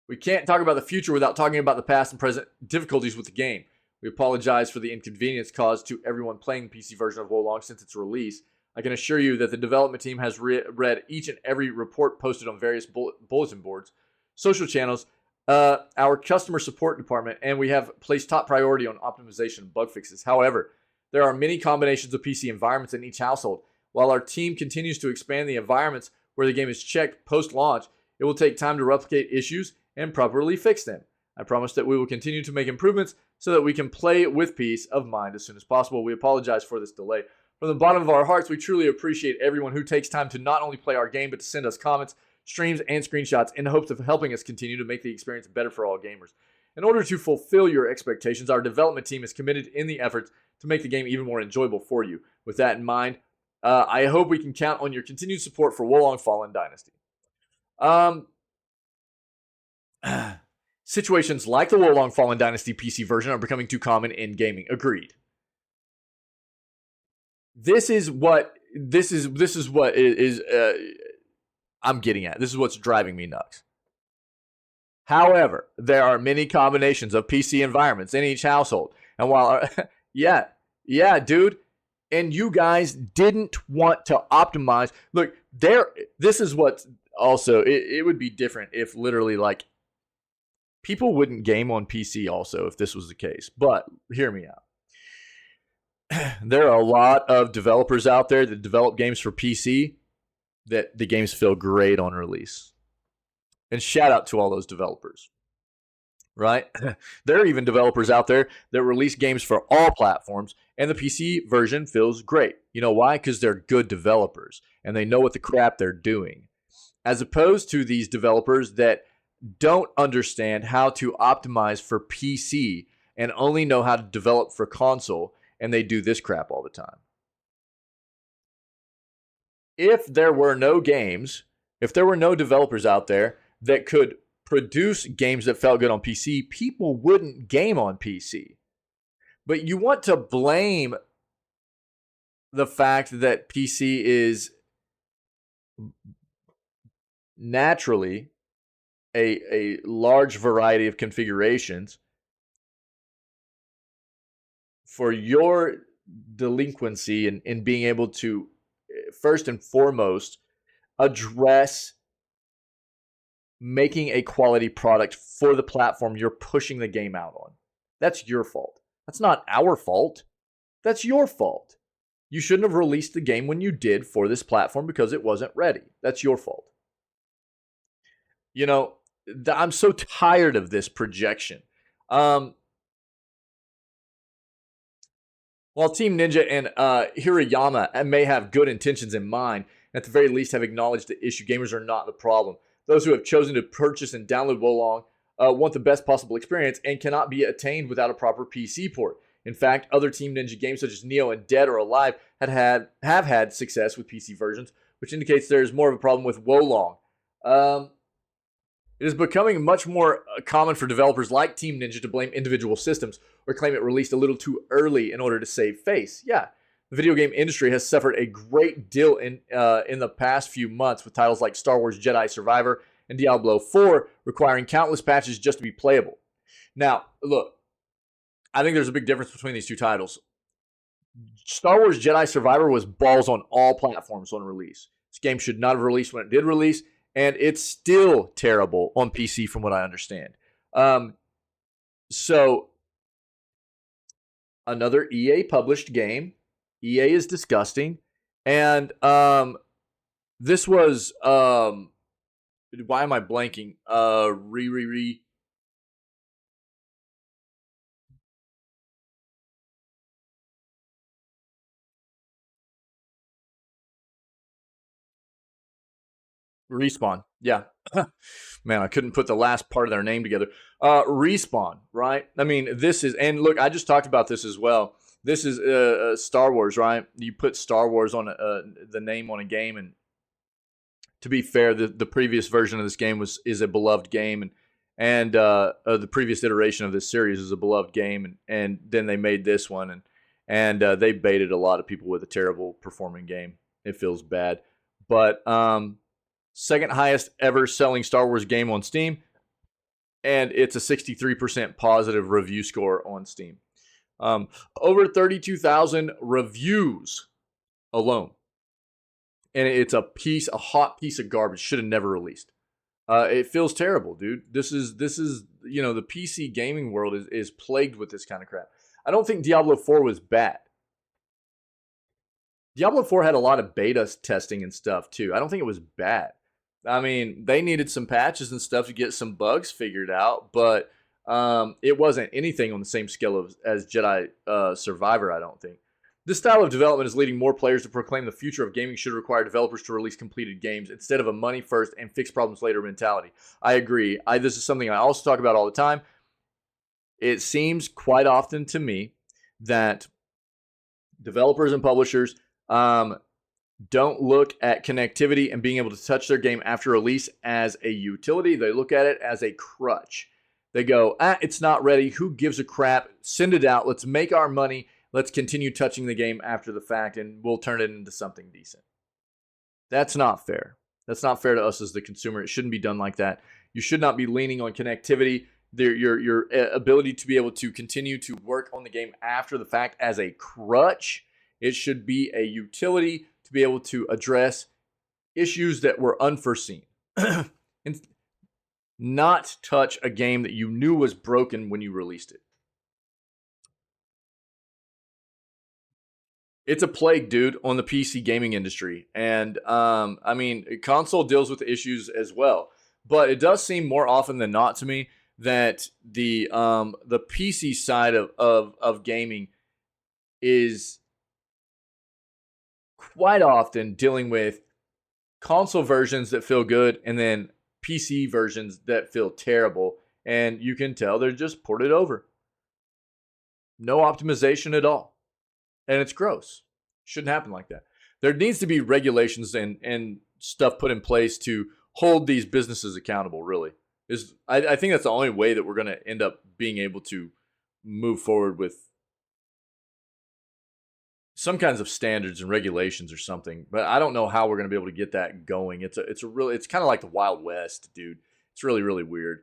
We can't talk about the future without talking about the past and present difficulties with the game. We apologize for the inconvenience caused to everyone playing the PC version of Wolong since its release. I can assure you that the development team has read each and every report posted on various bulletin boards, social channels, our customer support department, and we have placed top priority on optimization and bug fixes. However, there are many combinations of PC environments in each household. While our team continues to expand the environments where the game is checked post-launch, it will take time to replicate issues and properly fix them. I promise that we will continue to make improvements so that we can play with peace of mind as soon as possible. We apologize for this delay. From the bottom of our hearts, we truly appreciate everyone who takes time to not only play our game, but to send us comments, streams, and screenshots in the hopes of helping us continue to make the experience better for all gamers. In order to fulfill your expectations, our development team is committed in the efforts to make the game even more enjoyable for you. With that in mind, I hope we can count on your continued support for Wolong Fallen Dynasty. Situations like the Wolong Fallen Dynasty PC version are becoming too common in gaming. Agreed. This is what I'm getting at. This is what's driving me nuts. However, there are many combinations of PC environments in each household. And while yeah, dude, and you guys didn't want to optimize. Look, this is what also it would be different if literally like people wouldn't game on PC also if this was the case. But hear me out. There are a lot of developers out there that develop games for PC that the games feel great on release. And shout out to all those developers. Right? There are even developers out there that release games for all platforms, and the PC version feels great. You know why? Because they're good developers, and they know what the crap they're doing. As opposed to these developers that don't understand how to optimize for PC and only know how to develop for console, and they do this crap all the time. If there were no games, if there were no developers out there that could produce games that felt good on PC, people wouldn't game on PC. But you want to blame the fact that PC is naturally a large variety of configurations for your delinquency in being able to, first and foremost, address making a quality product for the platform you're pushing the game out on. That's your fault. That's not our fault. That's your fault. You shouldn't have released the game when you did for this platform because it wasn't ready. That's your fault. You know, I'm so tired of this projection. While Team Ninja and Hirayama may have good intentions in mind, at the very least have acknowledged the issue. Gamers are not the problem. Those who have chosen to purchase and download Wolong want the best possible experience and cannot be attained without a proper PC port. In fact, other Team Ninja games such as Neo and Dead or Alive have had success with PC versions, which indicates there is more of a problem with Wolong. It is becoming much more common for developers like Team Ninja to blame individual systems or claim it released a little too early in order to save face. Yeah, the video game industry has suffered a great deal in the past few months with titles like Star Wars Jedi Survivor and Diablo 4 requiring countless patches just to be playable. Now, look, I think there's a big difference between these two titles. Star Wars Jedi Survivor was balls on all platforms on release. This game should not have released when it did release, and it's still terrible on PC from what I understand. So, another EA published game. EA is disgusting. And this was, why am I blanking? Respawn. Yeah. Man, I couldn't put the last part of their name together. Respawn, right? I mean, this is, and look, I just talked about this as well. This is Star Wars, right? You put Star Wars on the name on a game, and to be fair, the previous version of this game is a beloved game, and the previous iteration of this series is a beloved game, and then they made this one, and they baited a lot of people with a terrible performing game. It feels bad, but second highest ever selling Star Wars game on Steam, and it's a 63% positive review score on Steam. Over 32,000 reviews alone. and it's a hot piece of garbage. Should have never released. It feels terrible, dude. This is the PC gaming world is plagued with this kind of crap. I don't think Diablo 4 was bad. Diablo 4 had a lot of beta testing and stuff too. I don't think it was bad. I mean, they needed some patches and stuff to get some bugs figured out, but it wasn't anything on the same scale as Jedi Survivor, I don't think. This style of development is leading more players to proclaim the future of gaming should require developers to release completed games instead of a money first and fix problems later mentality. I agree. This is something I also talk about all the time. It seems quite often to me that developers and publishers don't look at connectivity and being able to touch their game after release as a utility. They look at it as a crutch. They go, it's not ready. Who gives a crap? Send it out. Let's make our money. Let's continue touching the game after the fact, and we'll turn it into something decent. That's not fair. That's not fair to us as the consumer. It shouldn't be done like that. You should not be leaning on connectivity, your ability to be able to continue to work on the game after the fact as a crutch. It should be a utility to be able to address issues that were unforeseen. And not touch a game that you knew was broken when you released it. It's a plague, dude, on the PC gaming industry. And, I mean, console deals with issues as well. But it does seem more often than not to me that the PC side of gaming is quite often dealing with console versions that feel good and then PC versions that feel terrible. And you can tell they're just ported over. No optimization at all. And it's gross. Shouldn't happen like that. There needs to be regulations and stuff put in place to hold these businesses accountable, really. I think that's the only way that we're going to end up being able to move forward with some kinds of standards and regulations or something. But I don't know how we're going to be able to get that going. It's kind of like the Wild West, dude. It's really, really weird.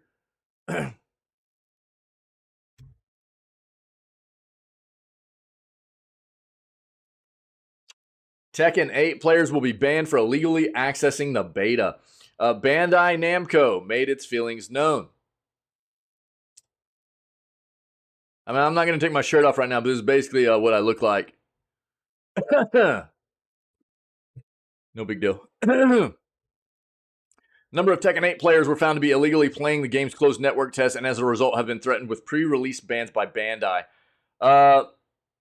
Tekken 8 players will be banned for illegally accessing the beta. Bandai Namco made its feelings known. I mean, I'm not going to take my shirt off right now, but this is basically what I look like. No big deal. Number of Tekken 8 players were found to be illegally playing the game's closed network test, and as a result have been threatened with pre-release bans by Bandai.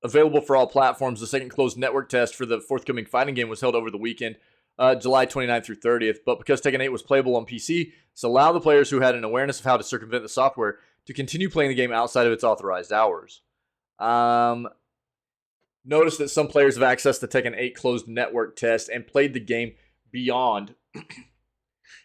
Available for all platforms, the second closed network test for the forthcoming fighting game was held over the weekend, July 29th through 30th. But because Tekken 8 was playable on PC, this allowed the players who had an awareness of how to circumvent the software to continue playing the game outside of its authorized hours. Notice that some players have accessed the Tekken 8 closed network test and played the game beyond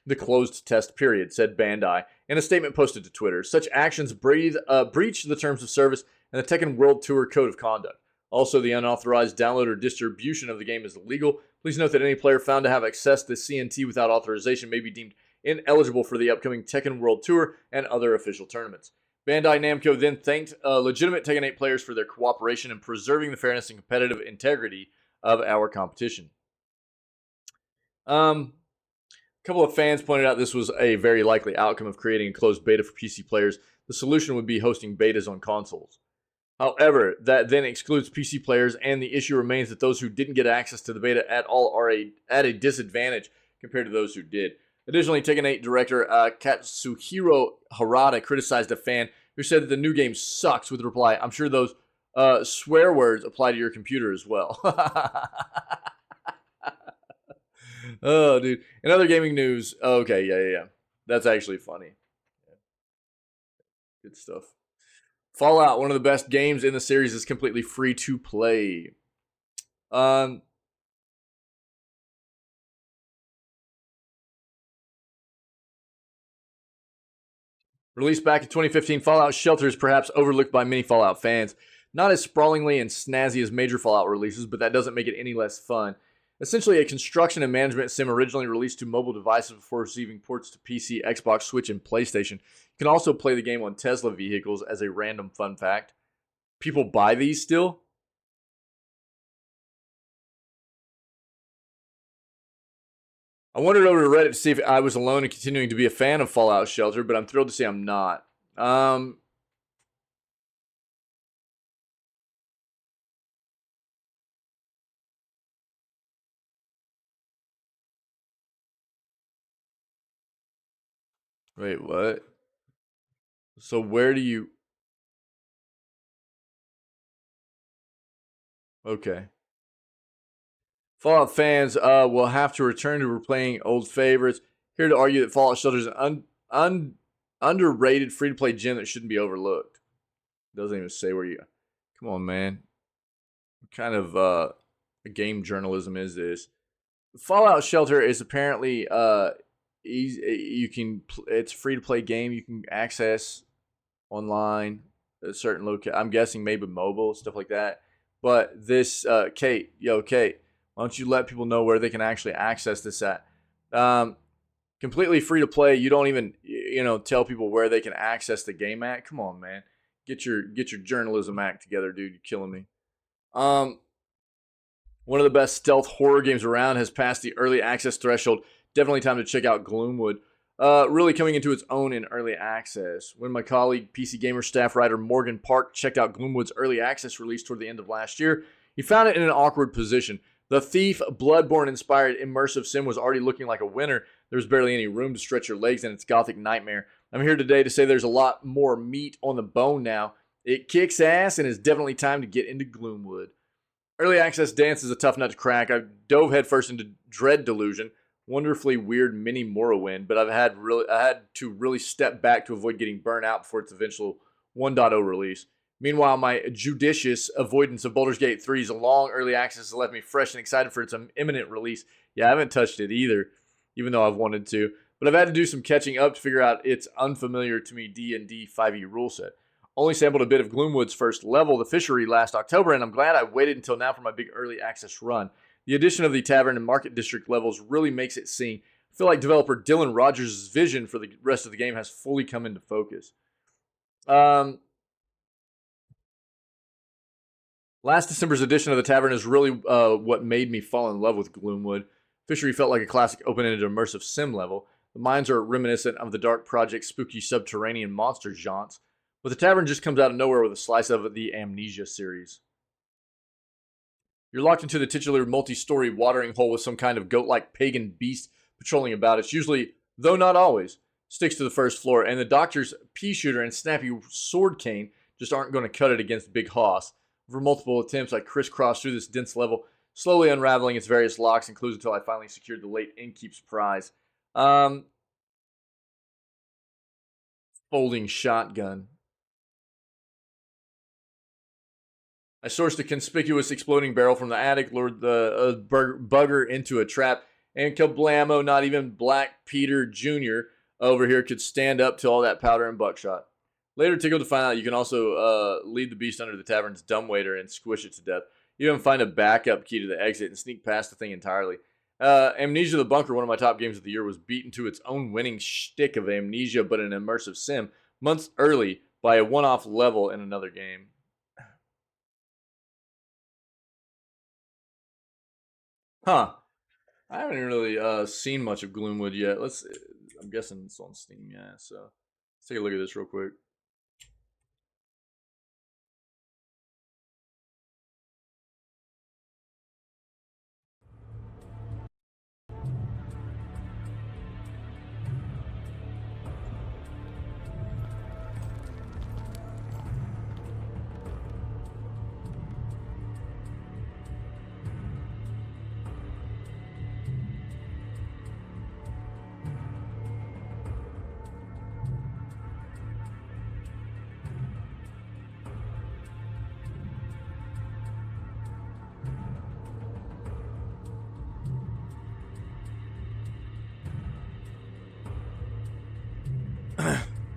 the closed test period, said Bandai in a statement posted to Twitter. Such actions breach the terms of service and the Tekken World Tour Code of Conduct. Also, the unauthorized download or distribution of the game is illegal. Please note that any player found to have accessed the CNT without authorization may be deemed ineligible for the upcoming Tekken World Tour and other official tournaments. Bandai Namco then thanked legitimate Tekken 8 players for their cooperation in preserving the fairness and competitive integrity of our competition. A couple of fans pointed out this was a very likely outcome of creating a closed beta for PC players. The solution would be hosting betas on consoles. However, that then excludes PC players, and the issue remains that those who didn't get access to the beta at all are at a disadvantage compared to those who did. Additionally, Tekken 8 director Katsuhiro Harada criticized a fan who said that the new game sucks with the reply, "I'm sure those swear words apply to your computer as well." Oh, dude. In other gaming news, okay, yeah. That's actually funny. Good stuff. Fallout, one of the best games in the series, is completely free to play. Released back in 2015, Fallout Shelter is perhaps overlooked by many Fallout fans. Not as sprawlingly and snazzy as major Fallout releases, but that doesn't make it any less fun. Essentially a construction and management sim originally released to mobile devices before receiving ports to PC, Xbox, Switch, and PlayStation. You can also play the game on Tesla vehicles as a random fun fact. People buy these still? I wandered over to Reddit to see if I was alone in continuing to be a fan of Fallout Shelter, but I'm thrilled to say I'm not. Wait, what? So where do you... Okay. Fallout fans will have to return to replaying old favorites. Here to argue that Fallout Shelter is an underrated free-to-play gem that shouldn't be overlooked. Doesn't even say where you... Come on, man. What kind of game journalism is this? Fallout Shelter is apparently easy. It's a free-to-play game you can access online at a certain location. I'm guessing maybe mobile, stuff like that. But this, Kate, why don't you let people know where they can actually access this at? Completely free to play. You don't even, tell people where they can access the game at. Come on, man. Get your journalism act together, dude. You're killing me. One of the best stealth horror games around has passed the early access threshold. Definitely time to check out Gloomwood. Really coming into its own in early access. When my colleague, PC Gamer staff writer Morgan Park, checked out Gloomwood's early access release toward the end of last year, he found it in an awkward position. The Thief, Bloodborne-inspired immersive sim was already looking like a winner. There was barely any room to stretch your legs in its gothic nightmare. I'm here today to say there's a lot more meat on the bone now. It kicks ass and it's definitely time to get into Gloomwood. Early access dance is a tough nut to crack. I dove headfirst into Dread Delusion, wonderfully weird mini Morrowind, but I had to really step back to avoid getting burnt out before its eventual 1.0 release. Meanwhile, my judicious avoidance of Baldur's Gate 3's long early access has left me fresh and excited for its imminent release. Yeah, I haven't touched it either, even though I've wanted to. But I've had to do some catching up to figure out its unfamiliar to me D&D 5e rule set. Only sampled a bit of Gloomwood's first level, the Fishery, last October, and I'm glad I waited until now for my big early access run. The addition of the Tavern and Market District levels really makes it sing. I feel like developer Dylan Rogers' vision for the rest of the game has fully come into focus. Last December's edition of the Tavern is really what made me fall in love with Gloomwood. Fishery felt like a classic open-ended immersive sim level. The mines are reminiscent of the Dark Project's spooky subterranean monster jaunts, but the Tavern just comes out of nowhere with a slice of the Amnesia series. You're locked into the titular multi-story watering hole with some kind of goat-like pagan beast patrolling about. It's usually, though not always, sticks to the first floor, and the Doctor's pea shooter and snappy sword cane just aren't going to cut it against Big Hoss. For multiple attempts, I crisscrossed through this dense level, slowly unraveling its various locks and clues until I finally secured the late Innkeep's prize. Folding shotgun. I sourced a conspicuous exploding barrel from the attic, lured the bugger into a trap, and kablamo, not even Black Peter Jr. over here could stand up to all that powder and buckshot. Later tickled to find out you can also lead the beast under the tavern's dumbwaiter and squish it to death. You even find a backup key to the exit and sneak past the thing entirely. Amnesia the Bunker, one of my top games of the year, was beaten to its own winning shtick of Amnesia, but an immersive sim, months early by a one-off level in another game. Huh. I haven't really seen much of Gloomwood yet. I'm guessing it's on Steam, yeah, so let's take a look at this real quick.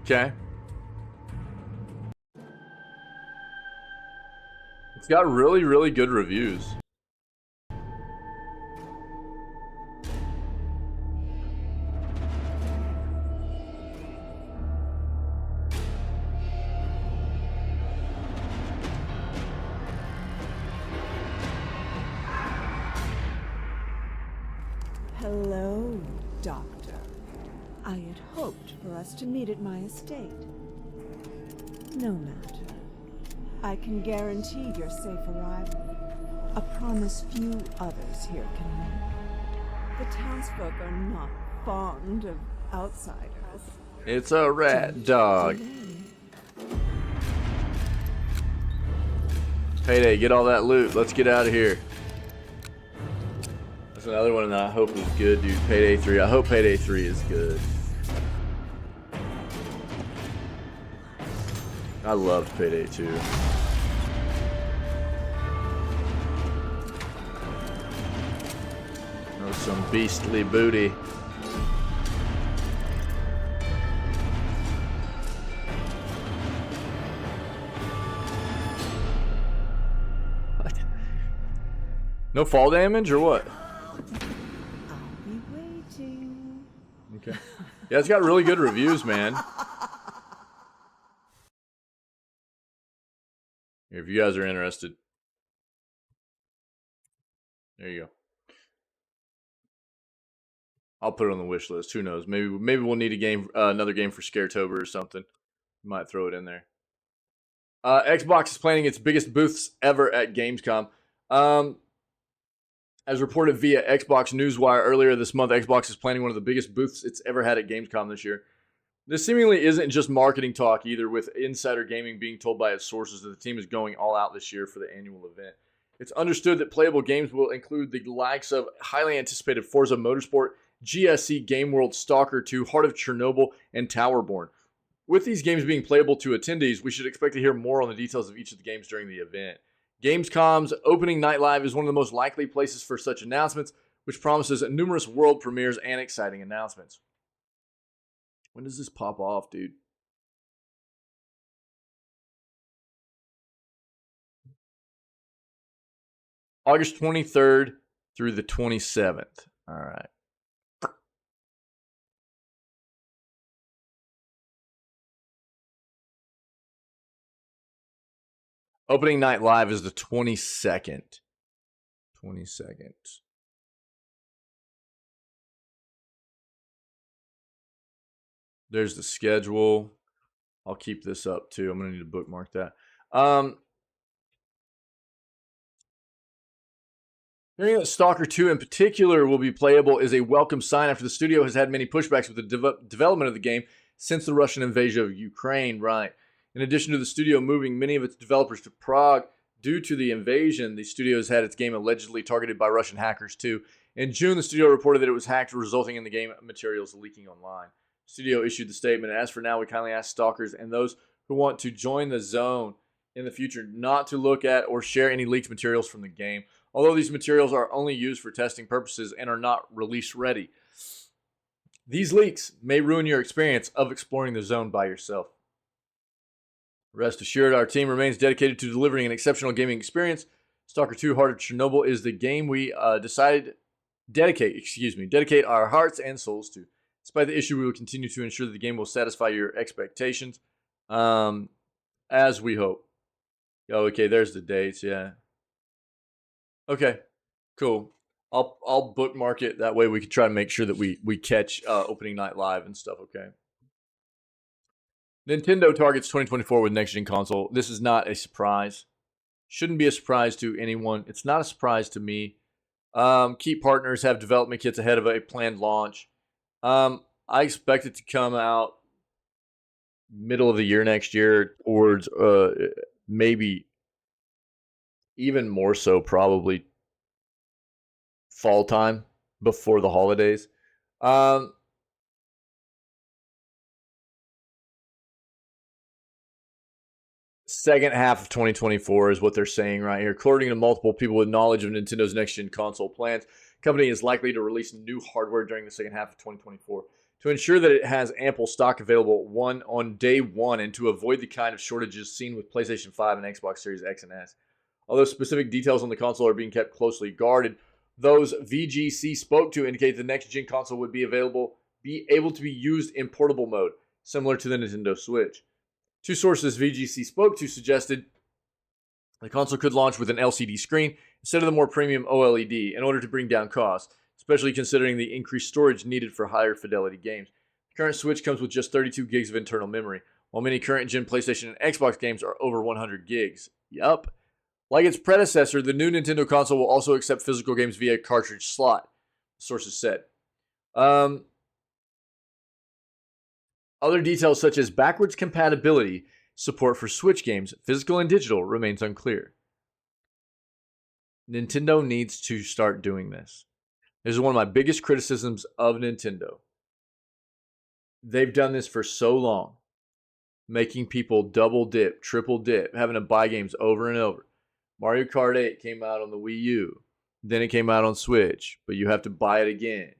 Okay. It's got really, really good reviews. Hello. Doctor. I had hoped for us to meet at my estate. No matter. I can guarantee your safe arrival. A promise few others here can make. The townsfolk are not fond of outsiders. It's a rat dog. Payday, get all that loot. Let's get out of here. That's another one that I hope is good, dude. Payday 3. I hope Payday 3 is good. I loved Payday 2. That was some beastly booty. What? No fall damage or what? I'll be waiting. Okay. Yeah, it's got really good reviews, man. If you guys are interested, there you go. I'll put it on the wish list. Who knows? Maybe we'll need a game, another game for Scaretober or something. Might throw it in there. Xbox is planning its biggest booths ever at Gamescom. As reported via Xbox Newswire earlier this month, Xbox is planning one of the biggest booths it's ever had at Gamescom this year. This seemingly isn't just marketing talk either, with Insider Gaming being told by its sources that the team is going all out this year for the annual event. It's understood that playable games will include the likes of highly anticipated Forza Motorsport, GSC Game World, Stalker 2, Heart of Chernobyl, and Towerborn. With these games being playable to attendees, we should expect to hear more on the details of each of the games during the event. Gamescom's opening night live is one of the most likely places for such announcements, which promises numerous world premieres and exciting announcements. When does this pop off, dude? August 23rd through the 27th. All right. Opening night live is the 22nd. 22nd. There's the schedule. I'll keep this up too. I'm going to need to bookmark that. Hearing that Stalker 2 in particular will be playable is a welcome sign after the studio has had many pushbacks with the development of the game since the Russian invasion of Ukraine, right? In addition to the studio moving many of its developers to Prague due to the invasion, the studio has had its game allegedly targeted by Russian hackers too. In June, the studio reported that it was hacked, resulting in the game materials leaking online. The studio issued the statement, as for now, we kindly ask stalkers and those who want to join the zone in the future not to look at or share any leaked materials from the game, although these materials are only used for testing purposes and are not release ready. These leaks may ruin your experience of exploring the zone by yourself. Rest assured, our team remains dedicated to delivering an exceptional gaming experience. Stalker 2 Heart of Chernobyl is the game we decided dedicate our hearts and souls to. Despite the issue, we will continue to ensure that the game will satisfy your expectations, as we hope. Oh, okay, there's the dates, yeah. Okay, cool. I'll bookmark it. That way we can try to make sure that we catch opening night live and stuff, okay? Nintendo targets 2024 with next-gen console. This is not a surprise. Shouldn't be a surprise to anyone. It's not a surprise to me. Key partners have development kits ahead of a planned launch. I expect it to come out middle of the year next year, or maybe even more so, probably fall time before the holidays. Second half of 2024 is what they're saying right here. According to multiple people with knowledge of Nintendo's next-gen console plans, the company is likely to release new hardware during the second half of 2024 to ensure that it has ample stock available on day one and to avoid the kind of shortages seen with PlayStation 5 and Xbox Series X and S. Although specific details on the console are being kept closely guarded, those VGC spoke to indicate the next-gen console would be able to be used in portable mode, similar to the Nintendo Switch. Two sources VGC spoke to suggested the console could launch with an LCD screen instead of the more premium OLED in order to bring down costs. especially considering the increased storage needed for higher fidelity games. The current Switch comes with just 32 gigs of internal memory, while many current gen PlayStation and Xbox games are over 100 gigs. Yup. Like its predecessor, the new Nintendo console will also accept physical games via cartridge slot, sources said. Other details such as backwards compatibility, support for Switch games, physical and digital, remains unclear. Nintendo needs to start doing this. This is one of my biggest criticisms of Nintendo. They've done this for so long, making people double dip, triple dip, having to buy games over and over. Mario Kart 8 came out on the Wii U. Then it came out on Switch, but you have to buy it again.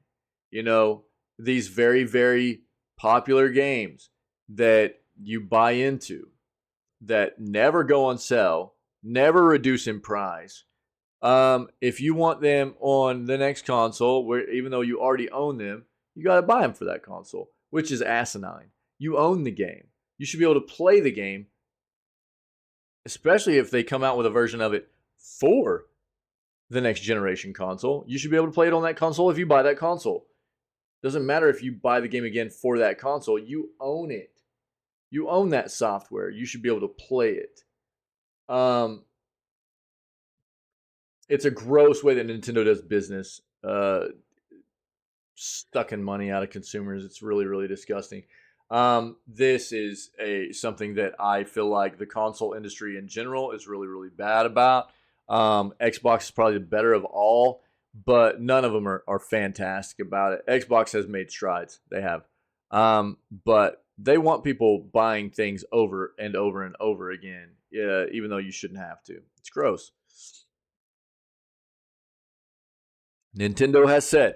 You know, these very, very popular games that you buy into that never go on sale, never reduce in price. If you want them on the next console, where even though you already own them, you got to buy them for that console, which is asinine. You own the game. You should be able to play the game, especially if they come out with a version of it for the next generation console. You should be able to play it on that console if you buy that console. Doesn't matter if you buy the game again for that console. You own it. You own that software. You should be able to play it. It's a gross way that Nintendo does business. Sucking money out of consumers. It's really, really disgusting. This is something that I feel like the console industry in general is really, really bad about. Xbox is probably the better of all, but none of them are fantastic about it. Xbox has made strides. They have. But they want people buying things over and over and over again, even though you shouldn't have to. It's gross. Nintendo has said,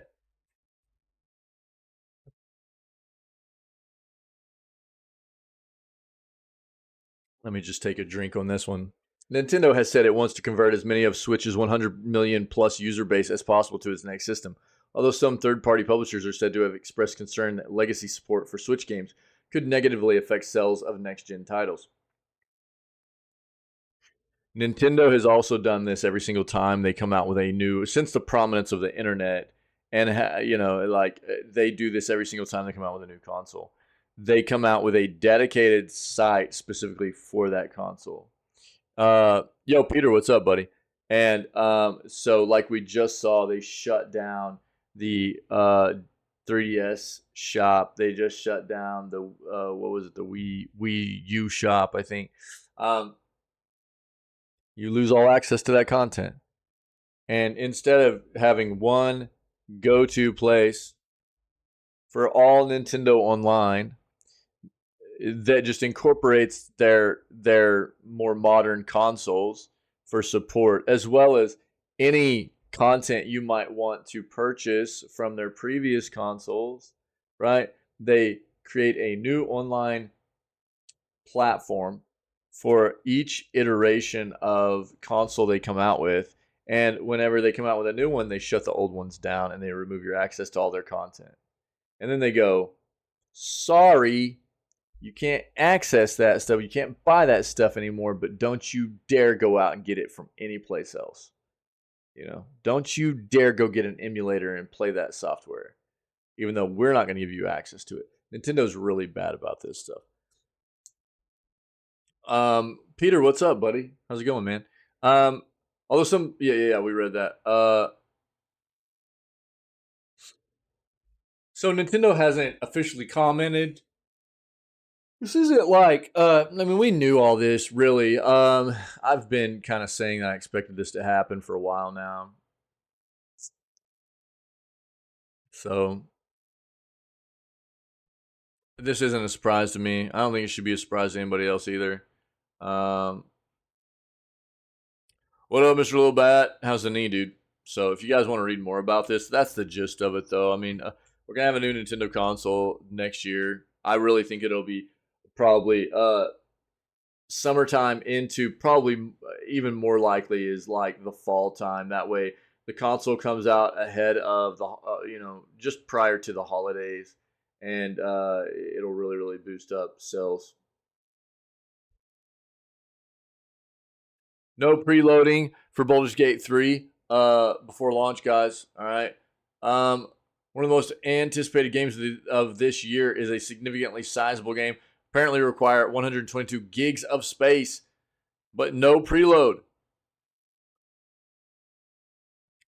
let me just take a drink on this one. Nintendo has said it wants to convert as many of Switch's 100 million plus user base as possible to its next system. Although some third-party publishers are said to have expressed concern that legacy support for Switch games could negatively affect sales of next-gen titles. Nintendo has also done this every single time they come out with a new, since the prominence of the internet, and they do this every single time they come out with a new console. They come out with a dedicated site specifically for that console. Yo, Peter, what's up, buddy? And so, like we just saw, they shut down the 3DS shop. They just shut down the what was it? The Wii U shop, I think. You lose all access to that content, and instead of having one go-to place for all Nintendo Online that just incorporates their more modern consoles for support, as well as any content you might want to purchase from their previous consoles, right? They create a new online platform for each iteration of console they come out with. And whenever they come out with a new one, they shut the old ones down and they remove your access to all their content. And then they go, sorry, you can't access that stuff. You can't buy that stuff anymore, but don't you dare go out and get it from any place else. You know, don't you dare go get an emulator and play that software, even though we're not going to give you access to it. Nintendo's really bad about this stuff. Peter, what's up, buddy? How's it going, man? Although some, yeah, we read that. So Nintendo hasn't officially commented. This isn't like, I mean, we knew all this, really. I've been kind of saying I expected this to happen for a while now. So, this isn't a surprise to me. I don't think it should be a surprise to anybody else either. What up, Mr. Little Bat? How's the knee, dude? So, if you guys want to read more about this, that's the gist of it, though. I mean, we're going to have a new Nintendo console next year. I really think it'll be probably summertime into probably even more likely is like the fall time. That way the console comes out ahead of the, just prior to the holidays, and it'll really, really boost up sales. No preloading for Baldur's Gate 3 before launch, guys. All right. One of the most anticipated games of this year is a significantly sizable game. Apparently require 122 gigs of space, but no preload.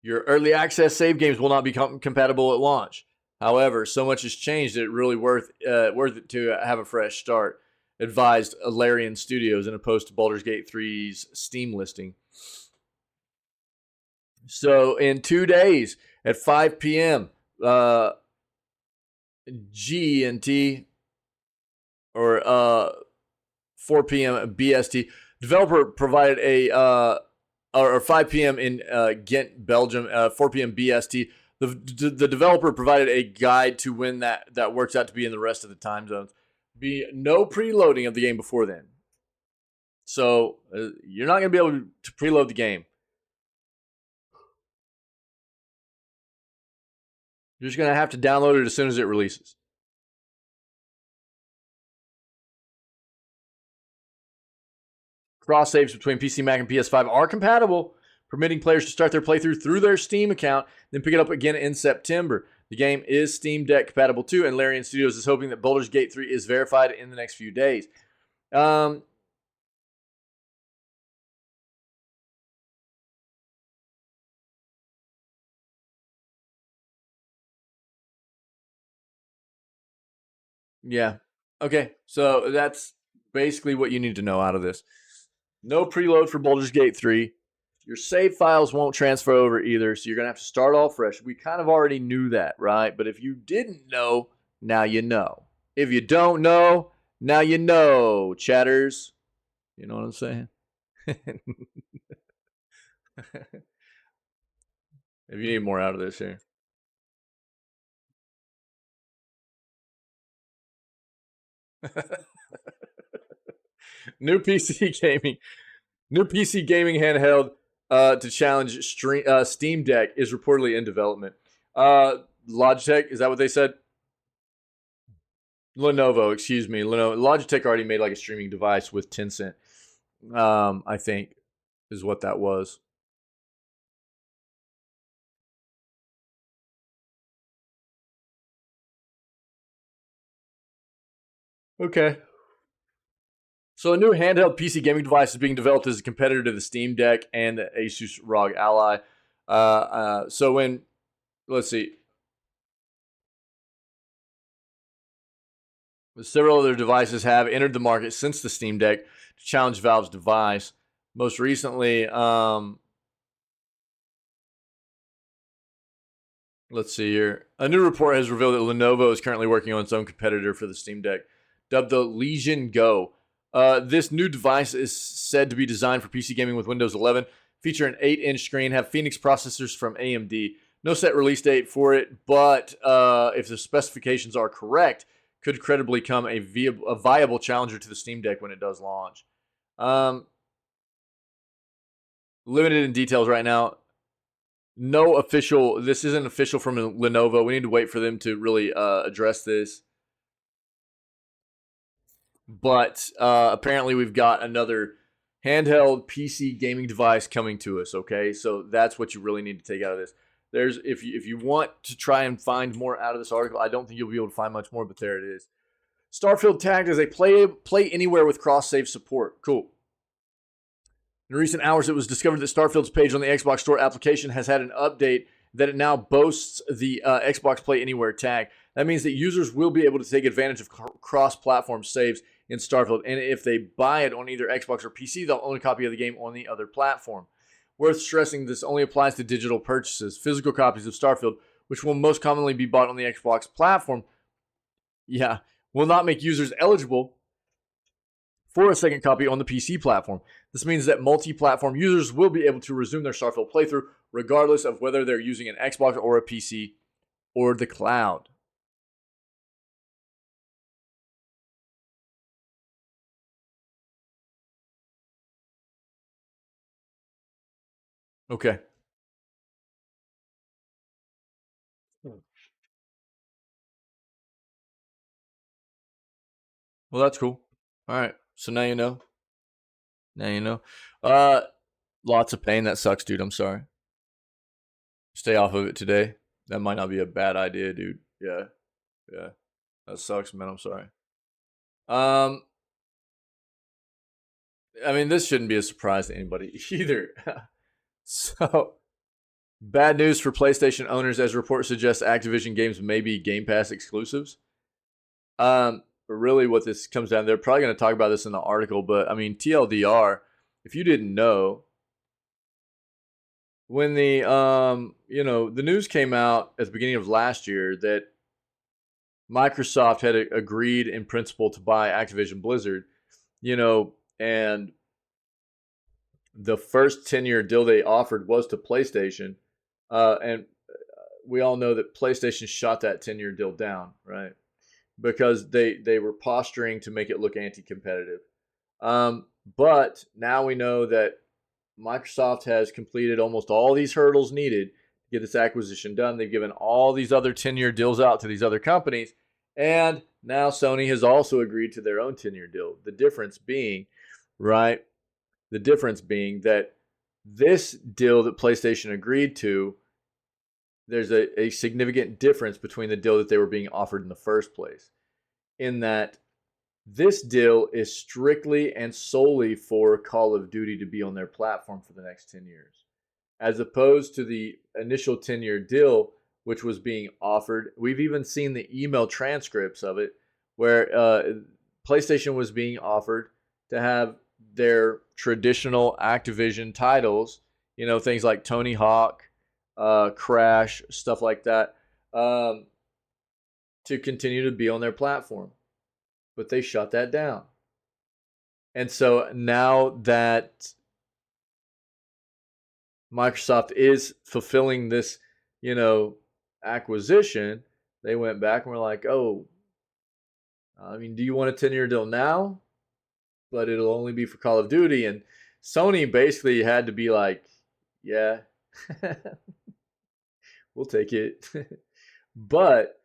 Your early access save games will not be compatible at launch. However, so much has changed that it's really worth it to have a fresh start, advised Larian Studios in a post to Baldur's Gate 3's Steam listing. So in 2 days at 5 p.m. GMT or 4 p.m. BST, developer provided a or 5 p.m. in Ghent, Belgium, 4 p.m. BST. The developer provided a guide to when that works out to be in the rest of the time zones. Be no preloading of the game before then. So you're not going to be able to preload the game. You're just going to have to download it as soon as it releases. Cross saves between PC, Mac, and PS5 are compatible, permitting players to start their playthrough through their Steam account, then pick it up again in September. The game is Steam Deck compatible too, and Larian Studios is hoping that Baldur's Gate 3 is verified in the next few days. Yeah. Okay, so that's basically what you need to know out of this. No preload for Baldur's Gate 3. Your save files won't transfer over either, so you're going to have to start all fresh. We kind of already knew that, right? But if you didn't know, now you know. If you don't know, now you know, chatters. You know what I'm saying? If you need more out of this here. New PC gaming handheld to challenge Steam Deck is reportedly in development. Logitech, is that what they said? Lenovo, excuse me. Logitech already made like a streaming device with Tencent. I think is what that was. Okay. So a new handheld PC gaming device is being developed as a competitor to the Steam Deck and the Asus ROG Ally. So when, let's see, several other devices have entered the market since the Steam Deck to challenge Valve's device. Most recently, let's see here. A new report has revealed that Lenovo is currently working on its own competitor for the Steam Deck, dubbed the Legion Go. This new device is said to be designed for PC gaming with Windows 11, feature an 8-inch screen, have Phoenix processors from AMD. No set release date for it, but if the specifications are correct, could credibly become a viable challenger to the Steam Deck when it does launch. Limited in details right now. No official, this isn't official from Lenovo. We need to wait for them to really address this. But apparently we've got another handheld PC gaming device coming to us, okay? So that's what you really need to take out of this. There's if you want to try and find more out of this article, I don't think you'll be able to find much more, but there it is. Starfield tagged as a play anywhere with cross-save support. Cool. In recent hours, it was discovered that Starfield's page on the Xbox Store application has had an update that it now boasts the Xbox Play Anywhere tag. That means that users will be able to take advantage of cross-platform saves in Starfield, and if they buy it on either Xbox or PC, they'll own a copy of the game on the other platform. Worth stressing, this only applies to digital purchases. Physical copies of Starfield, which will most commonly be bought on the Xbox platform, will not make users eligible for a second copy on the PC platform. This means that multi-platform users will be able to resume their Starfield playthrough regardless of whether they're using an Xbox or a PC or the cloud. Okay. Well, that's cool. All right. So now you know. Now you know. Lots of pain. That sucks, dude. I'm sorry. Stay off of it today. That might not be a bad idea, dude. Yeah. Yeah. That sucks, man. I'm sorry. Um, I mean, this shouldn't be a surprise to anybody either. So, bad news for PlayStation owners as reports suggest Activision games may be Game Pass exclusives. But really what this comes down, they're probably going to talk about this in the article, but I mean, TLDR, if you didn't know, when the the news came out at the beginning of last year that Microsoft had agreed in principle to buy Activision Blizzard, and the first 10-year deal they offered was to PlayStation, and we all know that PlayStation shot that 10-year deal down, right? Because they were posturing to make it look anti-competitive. But now we know that Microsoft has completed almost all these hurdles needed to get this acquisition done. They've given all these other 10-year deals out to these other companies, and now Sony has also agreed to their own 10-year deal. The difference being, right? The difference being that this deal that PlayStation agreed to, there's a significant difference between the deal that they were being offered in the first place, in that this deal is strictly and solely for Call of Duty to be on their platform for the next 10 years, as opposed to the initial 10-year deal, which was being offered. We've even seen the email transcripts of it, where PlayStation was being offered to have their traditional Activision titles, things like Tony Hawk, Crash, stuff like that, to continue to be on their platform. But they shut that down. And so now that Microsoft is fulfilling this, acquisition, they went back and were like, oh, I mean, do you want a 10-year deal now? But it'll only be for Call of Duty. And Sony basically had to be like, yeah, we'll take it. But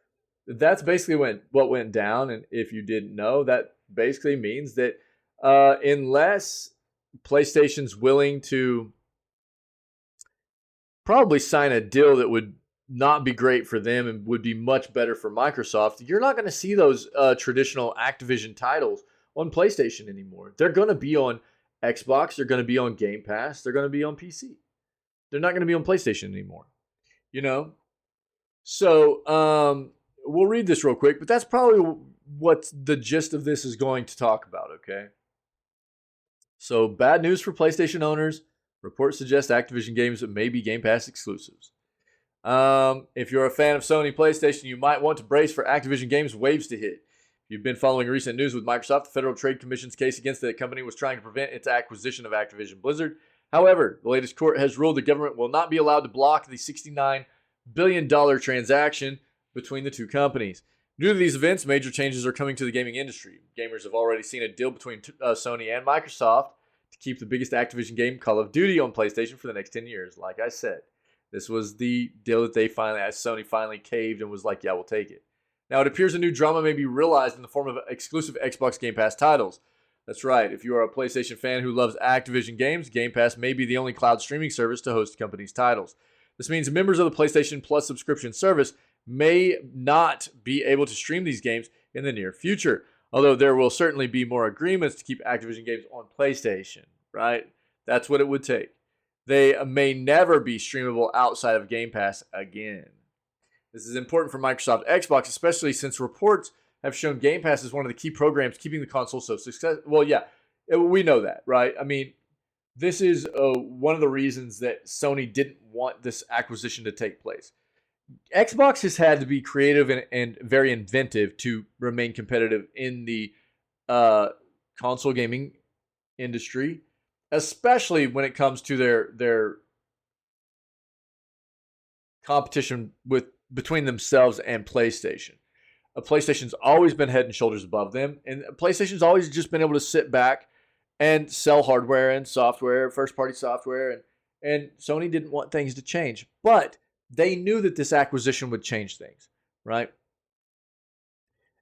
that's basically what went down. And if you didn't know, that basically means that unless PlayStation's willing to probably sign a deal that would not be great for them and would be much better for Microsoft, you're not going to see those traditional Activision titles on PlayStation anymore. They're going to be on Xbox. They're going to be on Game Pass. They're going to be on PC. They're not going to be on PlayStation anymore. So we'll read this real quick, but that's probably what the gist of this is going to talk about, okay? So, bad news for PlayStation owners. Reports suggest Activision games may be Game Pass exclusives. If you're a fan of Sony PlayStation, you might want to brace for Activision games waves to hit. If you've been following recent news with Microsoft, the Federal Trade Commission's case against the company was trying to prevent its acquisition of Activision Blizzard. However, the latest court has ruled the government will not be allowed to block the $69 billion transaction between the two companies. Due to these events, major changes are coming to the gaming industry. Gamers have already seen a deal between Sony and Microsoft to keep the biggest Activision game, Call of Duty, on PlayStation for the next 10 years. Like I said, this was the deal that Sony finally caved and was like, yeah, we'll take it. Now, it appears a new drama may be realized in the form of exclusive Xbox Game Pass titles. That's right. If you are a PlayStation fan who loves Activision games, Game Pass may be the only cloud streaming service to host the company's titles. This means members of the PlayStation Plus subscription service may not be able to stream these games in the near future, although there will certainly be more agreements to keep Activision games on PlayStation, right? That's what it would take. They may never be streamable outside of Game Pass again. This is important for Microsoft Xbox, especially since reports have shown Game Pass is one of the key programs keeping the console so successful. Well, yeah, we know that, right? I mean, this is one of the reasons that Sony didn't want this acquisition to take place. Xbox has had to be creative and very inventive to remain competitive in the console gaming industry, especially when it comes to their competition between themselves and PlayStation. PlayStation's always been head and shoulders above them, and PlayStation's always just been able to sit back and sell hardware and software, first-party software, and Sony didn't want things to change. But they knew that this acquisition would change things, right?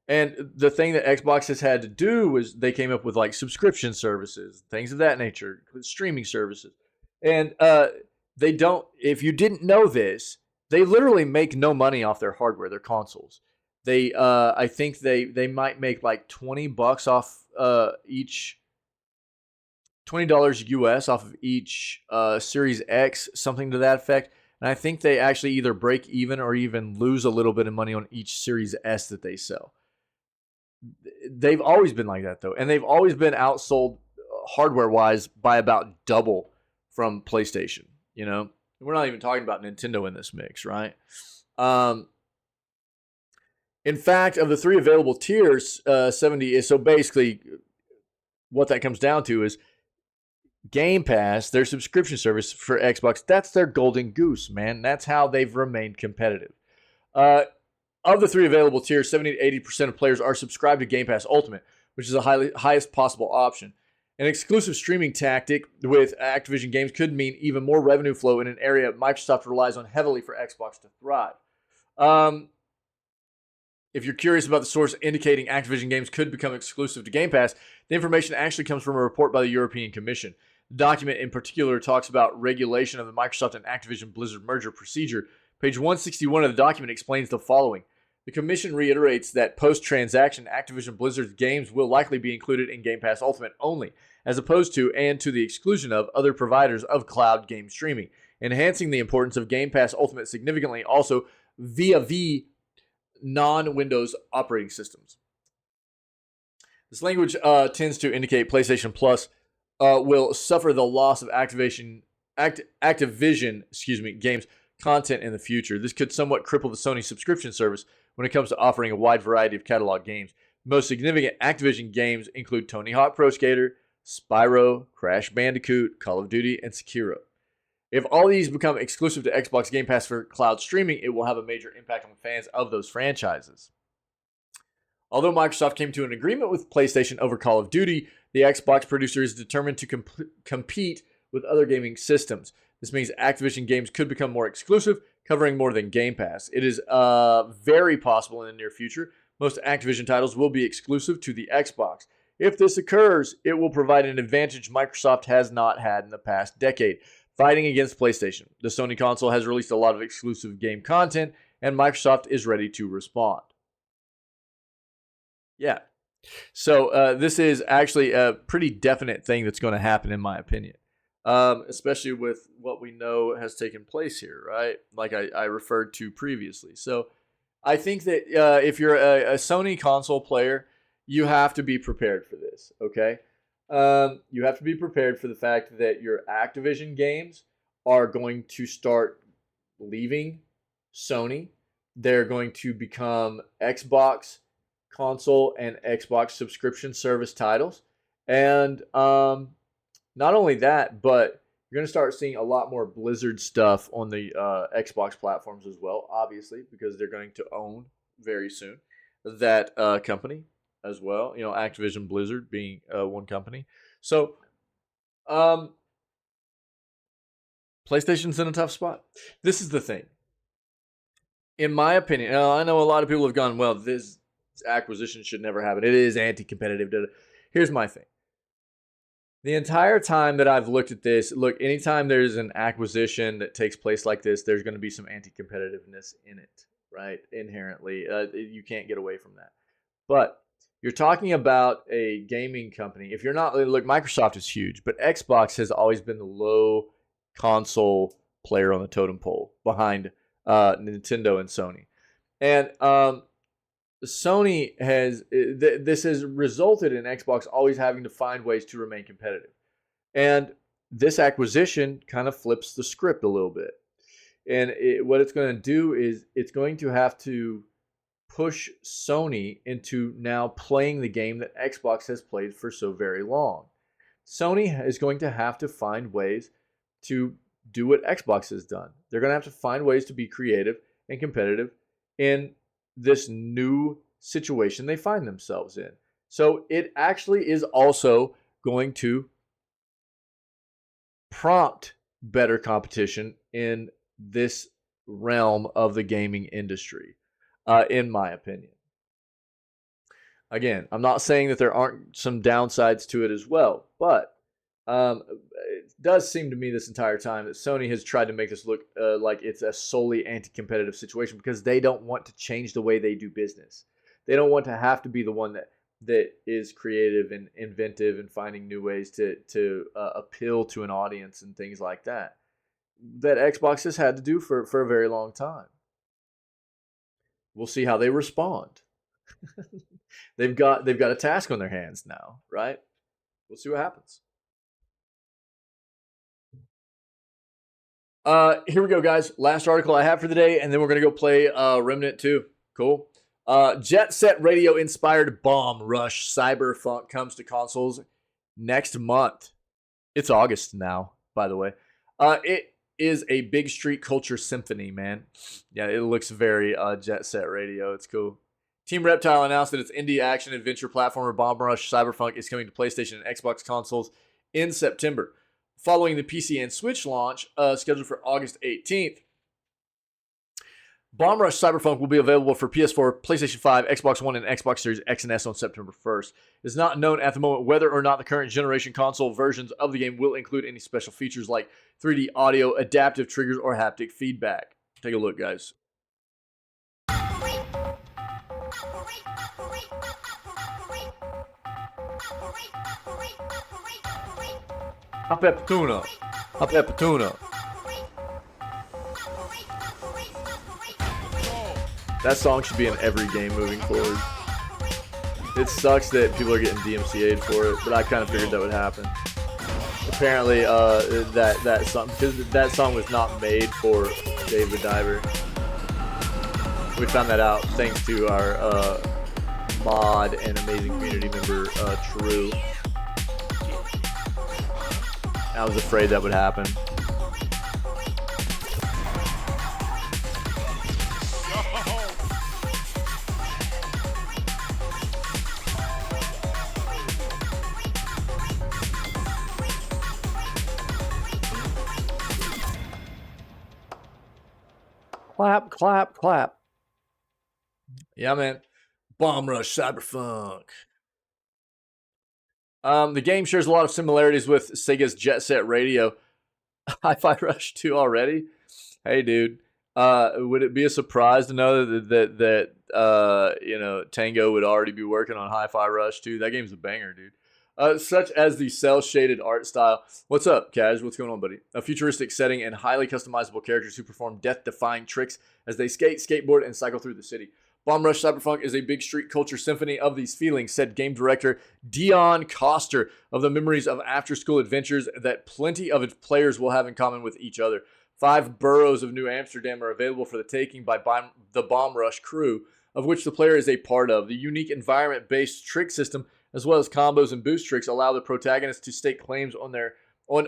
And the thing that Xbox has had to do was they came up with like subscription services, things of that nature, streaming services. And they don't, if you didn't know this, they literally make no money off their hardware, their consoles. They I think they might make like $20 off each $20 US off of each Series X, something to that effect. And I think they actually either break even or even lose a little bit of money on each Series S that they sell. They've always been like that, though. And they've always been outsold hardware-wise by about double from PlayStation, you know? We're not even talking about Nintendo in this mix, right? In fact, of the 3 available tiers, 70 is, so basically what that comes down to is Game Pass, their subscription service for Xbox, that's their golden goose, man. That's how they've remained competitive. Of the 3 available tiers, 70 to 80% of players are subscribed to Game Pass Ultimate, which is the highest possible option. An exclusive streaming tactic with Activision games could mean even more revenue flow in an area Microsoft relies on heavily for Xbox to thrive. If you're curious about the source indicating Activision games could become exclusive to Game Pass, the information actually comes from a report by the European Commission. The document in particular talks about regulation of the Microsoft and Activision Blizzard merger procedure. Page 161 of the document explains the following. The Commission reiterates that post-transaction Activision Blizzard's games will likely be included in Game Pass Ultimate only, as opposed to and to the exclusion of other providers of cloud game streaming, enhancing the importance of Game Pass Ultimate significantly also via non-Windows operating systems. This language tends to indicate PlayStation Plus will suffer the loss of Activision games content in the future. This could somewhat cripple the Sony subscription service when it comes to offering a wide variety of catalog games. The most significant Activision games include Tony Hawk Pro Skater, Spyro, Crash Bandicoot, Call of Duty, and Sekiro. If all these become exclusive to Xbox Game Pass for cloud streaming, it will have a major impact on fans of those franchises. Although Microsoft came to an agreement with PlayStation over Call of Duty, the Xbox producer is determined to compete with other gaming systems. This means Activision games could become more exclusive, covering more than Game Pass. It is very possible in the near future most Activision titles will be exclusive to the Xbox. If this occurs, it will provide an advantage Microsoft has not had in the past decade, fighting against PlayStation. The Sony console has released a lot of exclusive game content, and Microsoft is ready to respond. Yeah. So this is actually a pretty definite thing that's going to happen, in my opinion. Especially with what we know has taken place here, right? Like I referred to previously. So I think that if you're a Sony console player, you have to be prepared for this, okay? You have to be prepared for the fact that your Activision games are going to start leaving Sony. They're going to become Xbox console and Xbox subscription service titles. And not only that, but you're going to start seeing a lot more Blizzard stuff on the Xbox platforms as well, obviously, because they're going to own very soon that company as well. You know, Activision Blizzard being one company. So, PlayStation's in a tough spot. This is the thing. In my opinion, I know a lot of people have gone, well, this acquisition should never happen. It is anti-competitive. Here's my thing. The entire time that I've looked at this, look, anytime there's an acquisition that takes place like this, there's going to be some anti-competitiveness in it, right? Inherently. You can't get away from that. But you're talking about a gaming company. If you're not, look, Microsoft is huge, but Xbox has always been the low console player on the totem pole behind Nintendo and Sony. And Sony has, this has resulted in Xbox always having to find ways to remain competitive. And this acquisition kind of flips the script a little bit. And what it's going to do is it's going to have to push Sony into now playing the game that Xbox has played for so very long. Sony is going to have to find ways to do what Xbox has done. They're going to have to find ways to be creative and competitive in this new situation they find themselves in. So it actually is also going to prompt better competition in this realm of the gaming industry, in my opinion. Again, I'm not saying that there aren't some downsides to it as well, but It does seem to me this entire time that Sony has tried to make this look like it's a solely anti-competitive situation because they don't want to change the way they do business. They don't want to have to be the one that is creative and inventive and finding new ways to appeal to an audience and things like that. That Xbox has had to do for a very long time. We'll see how they respond. they've got a task on their hands now, right? We'll see what happens. Here we go, guys. Last article I have for the day, and then we're gonna go play Remnant 2. Cool. Jet Set Radio inspired Bomb Rush Cyberpunk comes to consoles next month. It's August now, by the way. It is a big street culture symphony, man. Yeah, it looks very Jet Set Radio. It's cool. Team Reptile announced that its indie action adventure platformer Bomb Rush Cyberpunk is coming to PlayStation and Xbox consoles in September, following the PC and Switch launch scheduled for August 18th. Bomb Rush Cyberpunk will be available for PS4, PlayStation 5, Xbox One, and Xbox Series X and S on September 1st. It is not known at the moment whether or not the current generation console versions of the game will include any special features like 3D audio, adaptive triggers, or haptic feedback. Take a look, guys. Hop Epituna. Hop Epituna. That song should be in every game moving forward. It sucks that people are getting DMCA'd for it, but I kind of figured that would happen. Apparently, that song, because that song was not made for Dave the Diver. We found that out thanks to our mod and amazing community member, True. I was afraid that would happen. Clap, clap, clap. Yeah, man. Bomb Rush Cyberpunk. The game shares a lot of similarities with Sega's Jet Set Radio. Hi-Fi Rush 2 already? Hey, dude. Would it be a surprise to know that Tango would already be working on Hi-Fi Rush 2? That game's a banger, dude. Such as the cel-shaded art style. What's up, Kaz? What's going on, buddy? A futuristic setting and highly customizable characters who perform death-defying tricks as they skate, skateboard, and cycle through the city. Bomb Rush Cyberpunk is a big street culture symphony of these feelings, said game director Dion Coster of the memories of after-school adventures that plenty of its players will have in common with each other. 5 boroughs of New Amsterdam are available for the taking by the Bomb Rush crew, of which the player is a part of. The unique environment-based trick system, as well as combos and boost tricks, allow the protagonist to stake claims on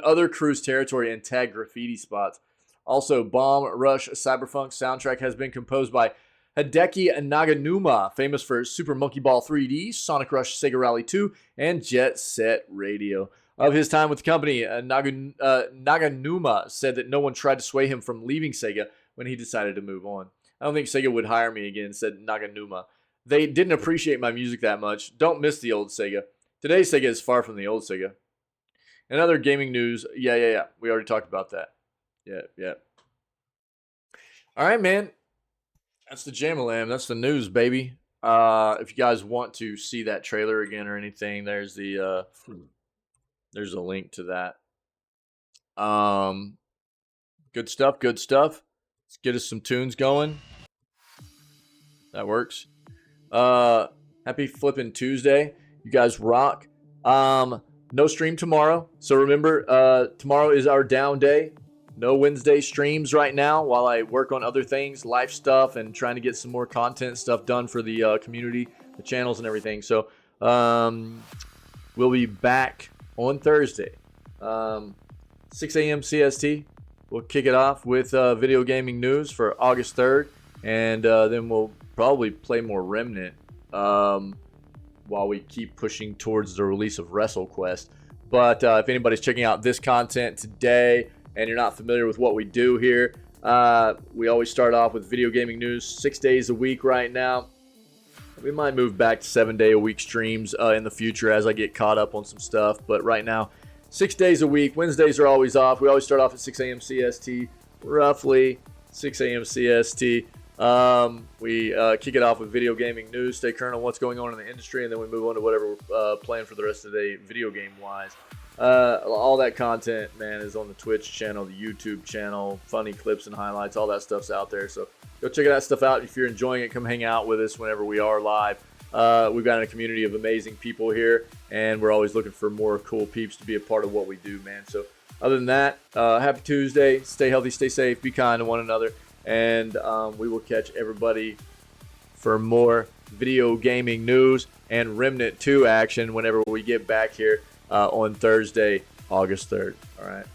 other crews' territory and tag graffiti spots. Also, Bomb Rush Cyberpunk soundtrack has been composed by Hideki Naganuma, famous for Super Monkey Ball 3D, Sonic Rush, Sega Rally 2, and Jet Set Radio. Of his time with the company, Naganuma said that no one tried to sway him from leaving Sega when he decided to move on. I don't think Sega would hire me again, said Naganuma. They didn't appreciate my music that much. Don't miss the old Sega. Today's Sega is far from the old Sega. And other gaming news, yeah. We already talked about that. Yeah. All right, man. That's the Jam-a-Lam. That's the news, baby. If you guys want to see that trailer again or anything, there's a link to that. Good stuff. Let's get us some tunes going. That works. Happy flipping Tuesday. You guys rock. No stream tomorrow. So remember, tomorrow is our down day. No Wednesday streams right now while I work on other things, life stuff, and trying to get some more content stuff done for the community, the channels, and everything. So we'll be back on Thursday, 6 a.m. CST. We'll kick it off with video gaming news for August 3rd, and then we'll probably play more Remnant while we keep pushing towards the release of WrestleQuest. But if anybody's checking out this content today and you're not familiar with what we do here, we always start off with video gaming news 6 days a week right now. We might move back to 7-day-a-week streams in the future as I get caught up on some stuff. But right now, 6 days a week. Wednesdays are always off. We always start off at 6 a.m. CST, roughly 6 a.m. CST. We kick it off with video gaming news, stay current on what's going on in the industry, and then we move on to whatever we're playing for the rest of the day, video game-wise. All that content, man, is on the Twitch channel, the YouTube channel, funny clips and highlights, all that stuff's out there. So go check that stuff out. If you're enjoying it, come hang out with us whenever we are live. We've got a community of amazing people here, and we're always looking for more cool peeps to be a part of what we do, man. So other than that, happy Tuesday. Stay healthy, stay safe, be kind to one another, and we will catch everybody for more video gaming news and Remnant 2 action whenever we get back here on Thursday, August 3rd. All right.